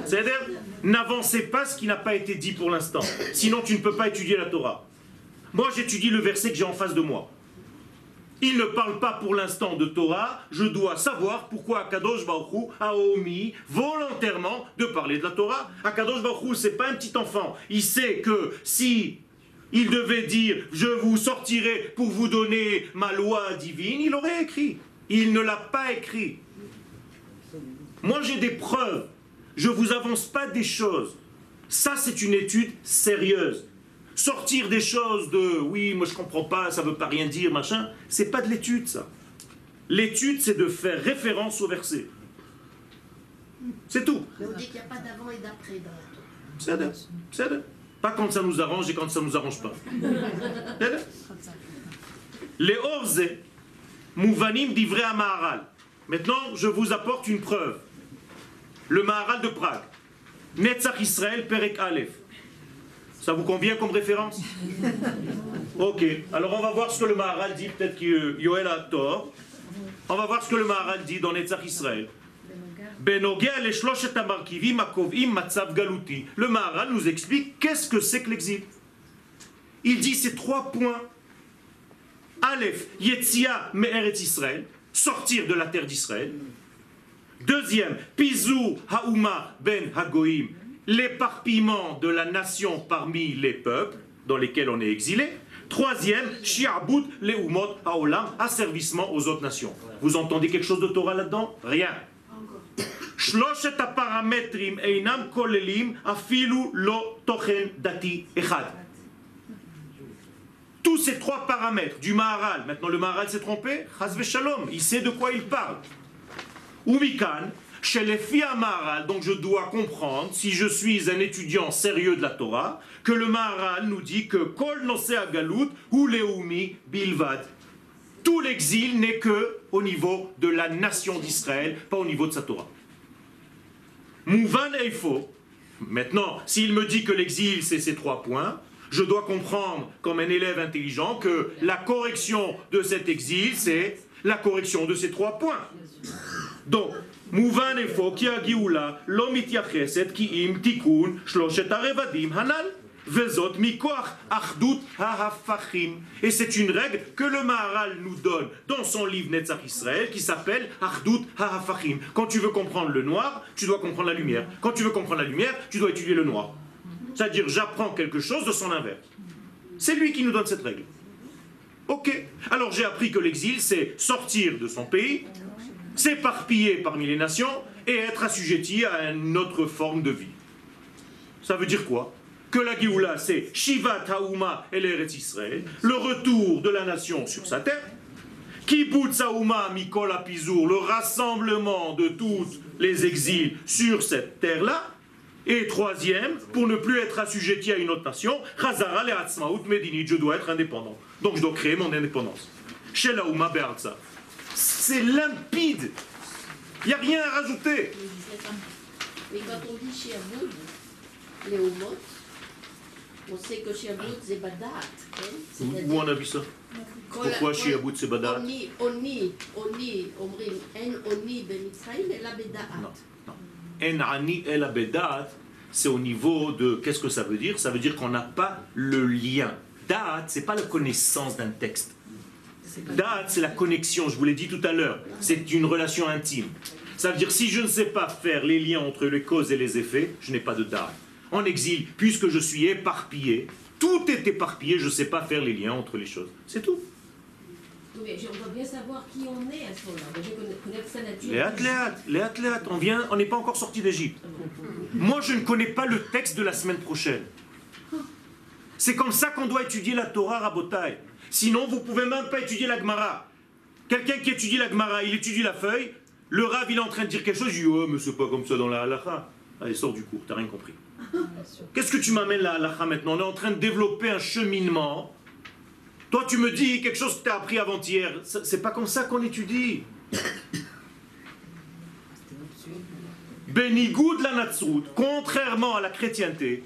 C'est-à-dire, n'avancez pas ce qui n'a pas été dit pour l'instant. Sinon, tu ne peux pas étudier la Torah. Moi, j'étudie le verset que j'ai en face de moi. Il ne parle pas pour l'instant de Torah. Je dois savoir pourquoi Akadosh Baruch Hu a omis volontairement de parler de la Torah. Akadosh Baruch Hu, c'est pas un petit enfant. Il sait que si il devait dire « Je vous sortirai pour vous donner ma loi divine », il aurait écrit. Il ne l'a pas écrit. Moi, j'ai des preuves. Je ne vous avance pas des choses. Ça, c'est une étude sérieuse. Sortir des choses de « oui, moi je ne comprends pas, ça ne veut pas rien dire, machin », c'est pas de l'étude, ça. L'étude, c'est de faire référence au verset. C'est tout. Mais on dit qu'il n'y a pas d'avant et d'après dans la Torah. C'est pas quand ça nous arrange et quand ça ne nous arrange pas. Les orze, mouvanim divrei ha-Maharal. Maintenant, je vous apporte une preuve. Le Maharal de Prague. Netzach Israël, Perek Aleph. Ça vous convient comme référence? Ok, alors on va voir ce que le Maharal dit, peut-être que Yoel a tort. On va voir ce que le Maharal dit dans Netzach Israël. Le Maharal nous explique qu'est-ce que c'est que l'exil. Il dit ces 3 points. Aleph, Yetzia me'eretz Israël, sortir de la terre d'Israël. Deuxième, Pizou haouma ben hagoïm, l'éparpillement de la nation parmi les peuples dans lesquels on est exilé. Troisième, Shi'abud le'umot haolam, asservissement aux autres nations. Vous entendez quelque chose de Torah là-dedans? Rien. Shloshet haparametrim einam kolelim afilu lo tochen dati echad. Tous ces 3 paramètres du Maharal, maintenant le Maharal s'est trompé, Chas v'shalom, il sait de quoi il parle. Umikan, chez les filles à Maharal, donc je dois comprendre, si je suis un étudiant sérieux de la Torah, que le Maharal nous dit que Kol nosé agalut ou leumi bilvad. Tout l'exil n'est que au niveau de la nation d'Israël, pas au niveau de sa Torah. Mouvan eifo. Maintenant, s'il me dit que l'exil c'est ces 3 points, je dois comprendre comme un élève intelligent que la correction de cet exil c'est la correction de ces 3 points. Donc, Mouvan eifo ki hagiula lo mityacheset ki im tikun shloshet harevadim hanal. Vezot mikoach achdut hahafachim. Et c'est une règle que le Maharal nous donne dans son livre Netzach Israël qui s'appelle achdut hahafachim. Quand tu veux comprendre le noir, tu dois comprendre la lumière. Quand tu veux comprendre la lumière, tu dois étudier le noir. C'est-à-dire, j'apprends quelque chose de son inverse. C'est lui qui nous donne cette règle. Ok. Alors j'ai appris que l'exil, c'est sortir de son pays, s'éparpiller parmi les nations et être assujetti à une autre forme de vie. Ça veut dire quoi? Que la Géoula, c'est Shivat Haouma el Eretz Israël, le retour de la nation sur sa terre. Kibbutz Haouma Mikol Apizur, le rassemblement de tous les exils sur cette terre-là. Et troisième, pour ne plus être assujetti à une autre nation, Chazara le Atzmaut Medinit, je dois être indépendant. Donc je dois créer mon indépendance. Shel Haouma Be'artza. C'est limpide. Il n'y a rien à rajouter. Mais quand on dit Shi'abud, les Humot, on sait que Shi'abud c'est Badat. Où on a vu ça? Pourquoi Shi'abud c'est Badat? Oni, omrim, en oni b'Mitzrayim, et la Bedat. Non. En ani el abedat, c'est au niveau de... Qu'est-ce que ça veut dire? Ça veut dire qu'on n'a pas le lien. Da'at, c'est pas la connaissance d'un texte. Da'at, c'est la connexion, je vous l'ai dit tout à l'heure. C'est une relation intime. Ça veut dire si je ne sais pas faire les liens entre les causes et les effets, je n'ai pas de da'at. En exil, puisque je suis éparpillé, tout est éparpillé, je ne sais pas faire les liens entre les choses. C'est tout. Mais on doit bien savoir qui on est à ce moment-là. Je connais sa nature. Les athlètes, on n'est pas encore sorti d'Égypte. Moi, je ne connais pas le texte de la semaine prochaine. C'est comme ça qu'on doit étudier la Torah Rabotai. Sinon, vous ne pouvez même pas étudier la Gemara. Quelqu'un qui étudie la Gemara, il étudie la feuille, le Rav, il est en train de dire quelque chose, je dis, oh, mais c'est pas comme ça dans la halakha. Allez, sors du cours, t'as rien compris. Qu'est-ce que tu m'amènes la halakha maintenant? On est en train de développer un cheminement Toi, tu me dis quelque chose que tu as appris avant-hier. C'est pas comme ça qu'on étudie. Benigoud la Natsrut, contrairement à la chrétienté,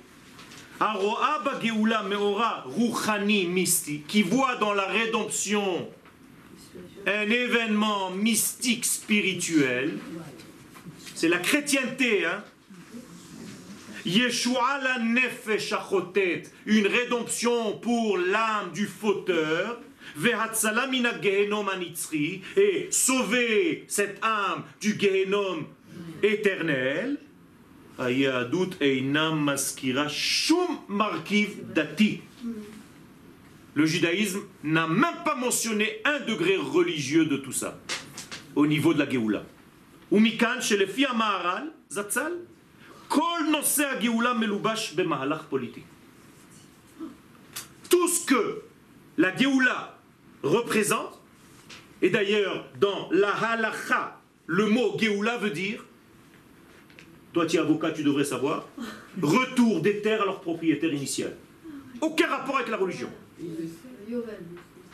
Aroa Bageoula Meora Rouchani Mysti, qui voit dans la rédemption un événement mystique spirituel, c'est la chrétienté, hein? Yeshua la Nefesh Achotet, une rédemption pour l'âme du fauteur, Vehatzala mina Gehenom Anitzri, et sauver cette âme du Gehenom éternel. Ayadut einam maskira shum markiv dati. Le judaïsme n'a même pas mentionné un degré religieux de tout ça, au niveau de la Géoula. Umikan chez les filles Maharal, Zatzal, kol nosé a Géoula melubash bemahalach politique. Tout ce que la Géoula représente, et d'ailleurs dans la halacha, le mot Géoula veut dire, toi tu es avocat, tu devrais savoir, retour des terres à leur propriétaire initial. Aucun rapport avec la religion.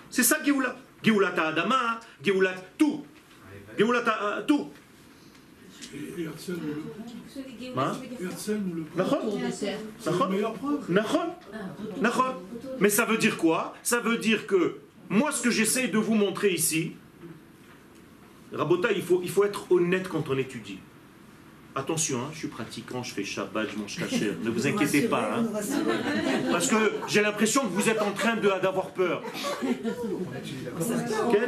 C'est ça Géoula. Géoula ta Adama, Géoula tout. Géoula ta tout. Et Herzl nous le prend. Hein? Herzl nous le prend. C'est la meilleure preuve. Mais ça veut dire quoi? Ça veut dire que moi ce que j'essaye de vous montrer ici, Rabota, il faut être honnête quand on étudie. Attention, hein, je suis pratiquant, je fais Shabbat, je mange kasher. Ne vous inquiétez pas. Hein, parce que j'ai l'impression que vous êtes en train d'avoir peur. Okay?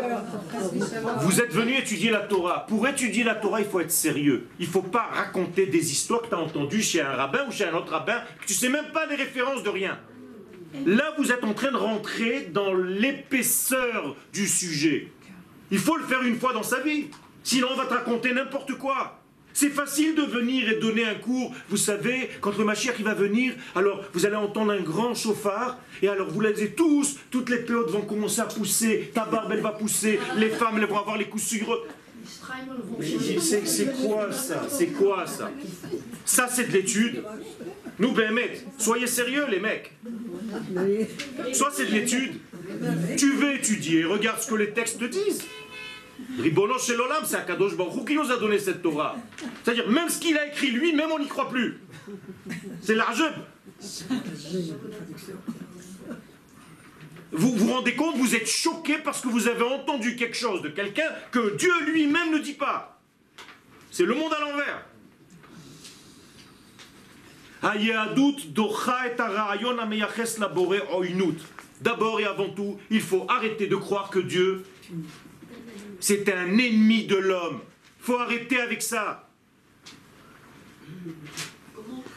Vous êtes venu étudier la Torah. Pour étudier la Torah, il faut être sérieux. Il ne faut pas raconter des histoires que tu as entendues chez un rabbin ou chez un autre rabbin, que tu ne sais même pas les références de rien. Là, vous êtes en train de rentrer dans l'épaisseur du sujet. Il faut le faire une fois dans sa vie. Sinon, on va te raconter n'importe quoi. C'est facile de venir et donner un cours. Vous savez, quand le Mashiach il va venir, alors vous allez entendre un grand chauffard, et alors vous les tous, toutes les péotes vont commencer à pousser, ta barbe elle va pousser, les femmes elles vont avoir les coussures. C'est quoi ça? C'est quoi ça? Ça c'est de l'étude. Nous, Béhémet, soyez sérieux les mecs. Soit c'est de l'étude, tu veux étudier, regarde ce que les textes te disent. Ribono shel olam, c'est Akadosh Baruch Hu qui nous a donné cette Torah. C'est-à-dire, même ce qu'il a écrit lui, même on n'y croit plus. C'est l'argent. Vous vous rendez compte, vous êtes choqué parce que vous avez entendu quelque chose de quelqu'un que Dieu lui-même ne dit pas. C'est le monde à l'envers. D'abord et avant tout, il faut arrêter de croire que Dieu c'est un ennemi de l'homme. Il faut arrêter avec ça.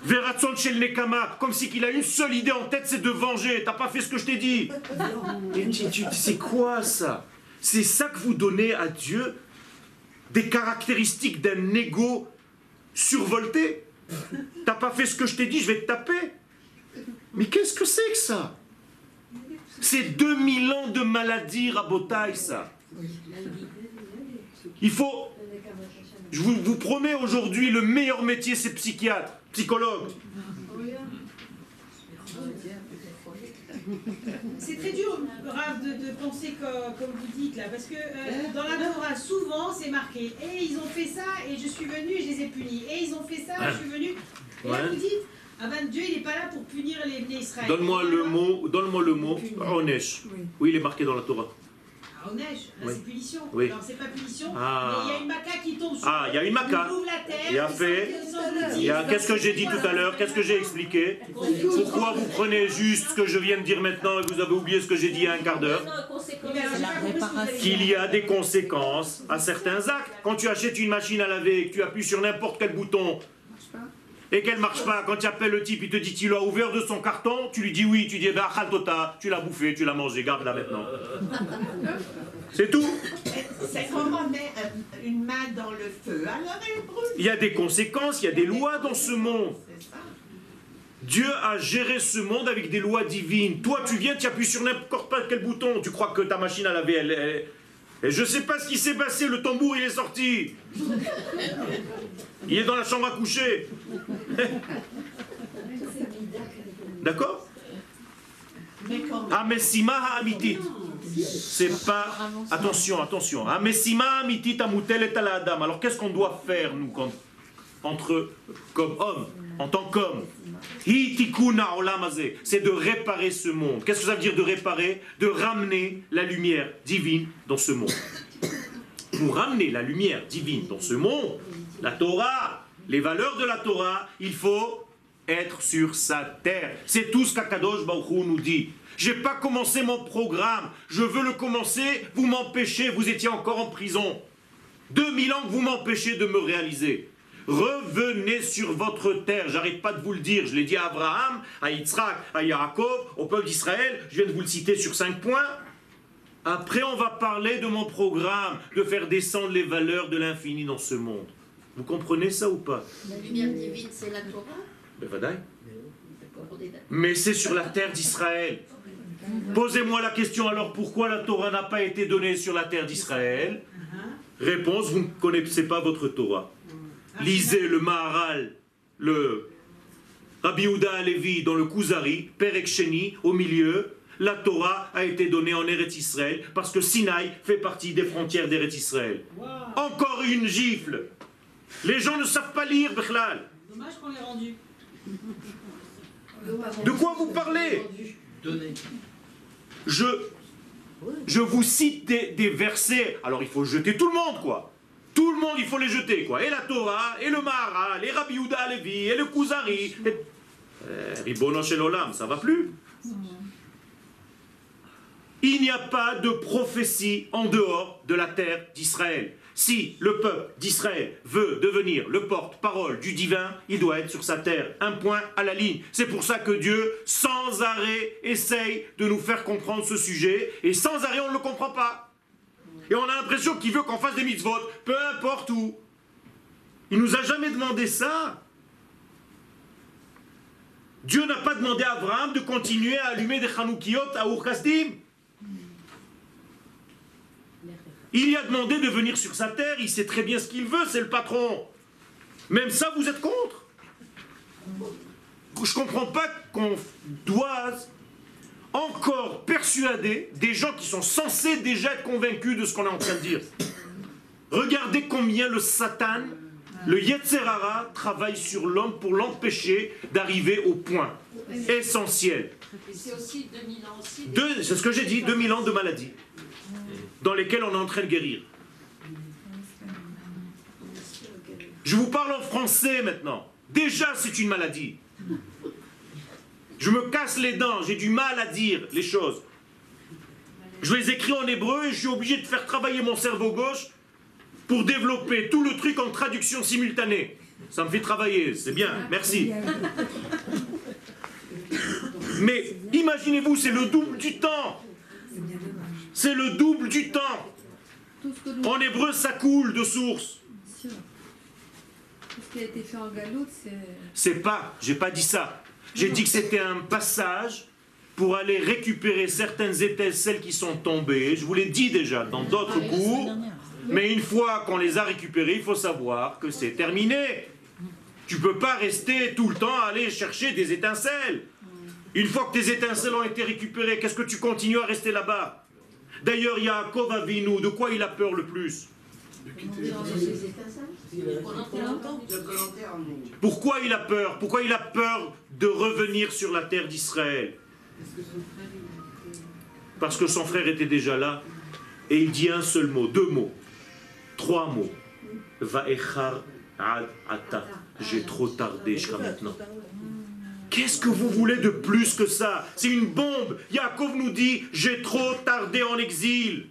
Veratson chez le Nekama, comme si qu'il a une seule idée en tête, c'est de venger. T'as pas fait ce que je t'ai dit. C'est quoi ça? C'est ça que vous donnez à Dieu? Des caractéristiques d'un ego survolté? T'as pas fait ce que je t'ai dit, je vais te taper. Mais qu'est-ce que c'est que ça? C'est 2000 ans de maladie, Rabotaï, ça. Il faut, je vous promets aujourd'hui, le meilleur métier c'est psychiatre, psychologue. C'est très dur, Rav, de penser comme vous dites là, parce que dans la Torah, souvent c'est marqué, et ils ont fait ça, et je suis venu et je les ai punis, et ils ont fait ça, et je suis venu. Et là vous dites, ah ben Dieu il n'est pas là pour punir les Israéliens. Donne-moi le mot, Onesh. Oui, il est marqué dans la Torah. Onesh, oui. C'est punition. Oui. Alors c'est pas punition, mais il y a une maca qui tombe sur il y a une maca. Il ouvre la terre. Il a fait. Qu'est-ce que j'ai dit tout à l'heure? Qu'est-ce que j'ai expliqué? Pourquoi vous prenez juste ce que je viens de dire maintenant et vous avez oublié ce que j'ai dit il y a un quart d'heure? Qu'il y a des conséquences à certains actes. Quand tu achètes une machine à laver et que tu appuies sur n'importe quel bouton et qu'elle ne marche pas, quand tu appelles le type, il te dit tu l'as ouvert de son carton, tu lui dis oui, tu dis bah, tu l'as bouffé, tu l'as mangé, garde-la maintenant. C'est tout. C'est comme on met une main dans le feu, alors elle brûle. Il y a des conséquences, il y a des lois dans ce monde. Dieu a géré ce monde avec des lois divines. Toi, tu viens, tu appuies sur n'importe quel bouton, tu crois que ta machine à laver, et je ne sais pas ce qui s'est passé, le tambour il est sorti. Il est dans la chambre à coucher. Amesima ha'amitit. C'est pas... Attention, attention. Amesima ha'amitit amutelet ala adam. Alors qu'est-ce qu'on doit faire, nous, comme hommes, en tant qu'hommes? C'est de réparer ce monde. Qu'est-ce que ça veut dire de réparer? De ramener la lumière divine dans ce monde. Pour ramener la lumière divine dans ce monde, la Torah, les valeurs de la Torah, il faut être sur sa terre. C'est tout ce qu'Akadosh Baruch Hu nous dit. Je n'ai pas commencé mon programme, je veux le commencer, vous m'empêchez, vous étiez encore en prison. 2000 ans que vous m'empêchez de me réaliser. Revenez sur votre terre, j'arrête pas de vous le dire, je l'ai dit à Abraham, à Yitzhak, à Yaakov, au peuple d'Israël, je viens de vous le citer sur 5 points. Après on va parler de mon programme, de faire descendre les valeurs de l'infini dans ce monde. Vous comprenez ça ou pas? La lumière divine, c'est la Torah. Mais c'est sur la terre d'Israël. Posez-moi la question alors, pourquoi la Torah n'a pas été donnée sur la terre d'Israël? Réponse, vous ne connaissez pas votre Torah. Lisez le Maharal, le Rabbi Yehuda Halevi dans le Kuzari, Perek Sheni, au milieu. La Torah a été donnée en Eretz Israël parce que Sinaï fait partie des frontières d'Eretz Israël. Encore une gifle. Les gens ne savent pas lire, Bechlal. Dommage qu'on l'ait rendu. De quoi vous parlez? Je vous cite des versets. Alors il faut jeter tout le monde, quoi. Tout le monde, il faut les jeter, quoi. Et la Torah, et le Maharal, et Rabbi Yehuda Halevi, et le Kuzari. Ribono shel olam, ça va plus. Il n'y a pas de prophétie en dehors de la terre d'Israël. Si le peuple d'Israël veut devenir le porte-parole du divin, il doit être sur sa terre, un point à la ligne. C'est pour ça que Dieu, sans arrêt, essaye de nous faire comprendre ce sujet, et sans arrêt, on ne le comprend pas. Et on a l'impression qu'il veut qu'on fasse des mitzvot, peu importe où. Il ne nous a jamais demandé ça. Dieu n'a pas demandé à Abraham de continuer à allumer des Chanoukiyot à Ur-Kasdim. Il y a demandé de venir sur sa terre, il sait très bien ce qu'il veut, c'est le patron. Même ça, vous êtes contre. Je ne comprends pas qu'on doit encore persuader des gens qui sont censés déjà être convaincus de ce qu'on est en train de dire. Regardez combien le Satan, le Yetzer Hara, travaille sur l'homme pour l'empêcher d'arriver au point essentiel. C'est aussi 2000 ans aussi. C'est ce que j'ai dit, 2000 ans de maladie dans lesquels on est en train de guérir. Je vous parle en français maintenant. Déjà, c'est une maladie. Je me casse les dents, j'ai du mal à dire les choses. Je les écris en hébreu et je suis obligé de faire travailler mon cerveau gauche pour développer tout le truc en traduction simultanée. Ça me fait travailler, c'est bien, merci. Mais imaginez-vous, c'est le double du temps. C'est le double du temps. En hébreu, ça coule de source. Tout ce qui a été fait en galoute, c'est pas, j'ai pas dit ça. J'ai dit que c'était un passage pour aller récupérer certaines étincelles qui sont tombées. Je vous l'ai dit déjà dans d'autres cours. Mais une fois qu'on les a récupérées, il faut savoir que c'est terminé. Tu peux pas rester tout le temps à aller chercher des étincelles. Une fois que tes étincelles ont été récupérées, qu'est-ce que tu continues à rester là-bas? D'ailleurs, Yaakov Avinu, de quoi il a peur le plus? Pourquoi il a peur? Pourquoi il a peur de revenir sur la terre d'Israël? Parce que son frère était déjà là, et il dit un seul mot, 2 mots, 3 mots. Va'echar ad ata. J'ai trop tardé jusqu'à maintenant. Qu'est-ce que vous voulez de plus que ça? C'est une bombe. Yaakov nous dit, j'ai trop tardé en exil.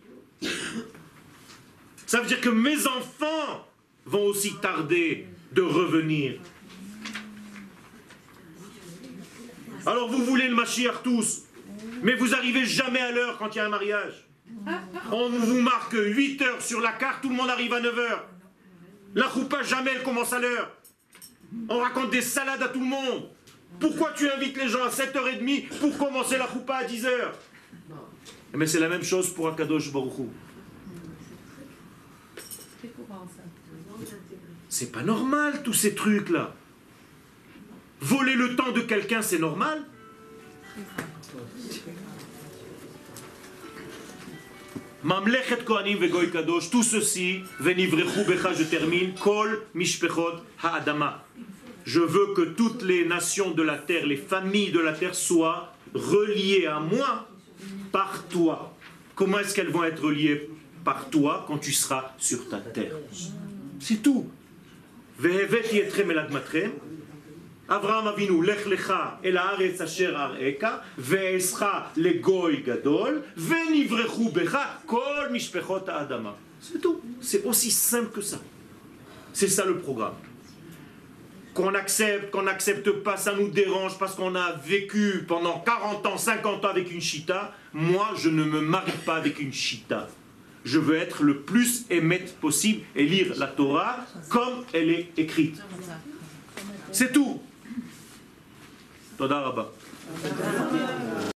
Ça veut dire que mes enfants vont aussi tarder de revenir. Alors vous voulez le Mashiach tous, mais vous arrivez jamais à l'heure quand il y a un mariage. On vous marque 8 heures sur la carte, tout le monde arrive à 9 heures. La choupa, jamais elle commence à l'heure. On raconte des salades à tout le monde. Pourquoi tu invites les gens à 7h30 pour commencer la choupa à 10h? Mais c'est la même chose pour Akadosh Baruch Hu. C'est pas normal tous ces trucs là. Voler le temps de quelqu'un, c'est normal? Mamlechet Kohanim vegoy kadosh, tout ceci, venivrechu becha, je termine, kol mishpechot ha'adama. Je veux que toutes les nations de la terre, les familles de la terre soient reliées à moi par toi. Comment est-ce qu'elles vont être reliées par toi quand tu seras sur ta terre? C'est tout. Vehevet yetrem el admatrem. Avraham Avinu, lech lecha el haaretz asher ar'eka, ve'escha legoy gadol, ve'nivrechu becha kol mishpechot ha'adama. C'est tout. C'est aussi simple que ça. C'est ça le programme. Qu'on n'accepte pas, ça nous dérange parce qu'on a vécu pendant 40 ans, 50 ans avec une chita. Moi, je ne me marie pas avec une chita. Je veux être le plus émette possible et lire la Torah comme elle est écrite. C'est tout. Toda Rabba.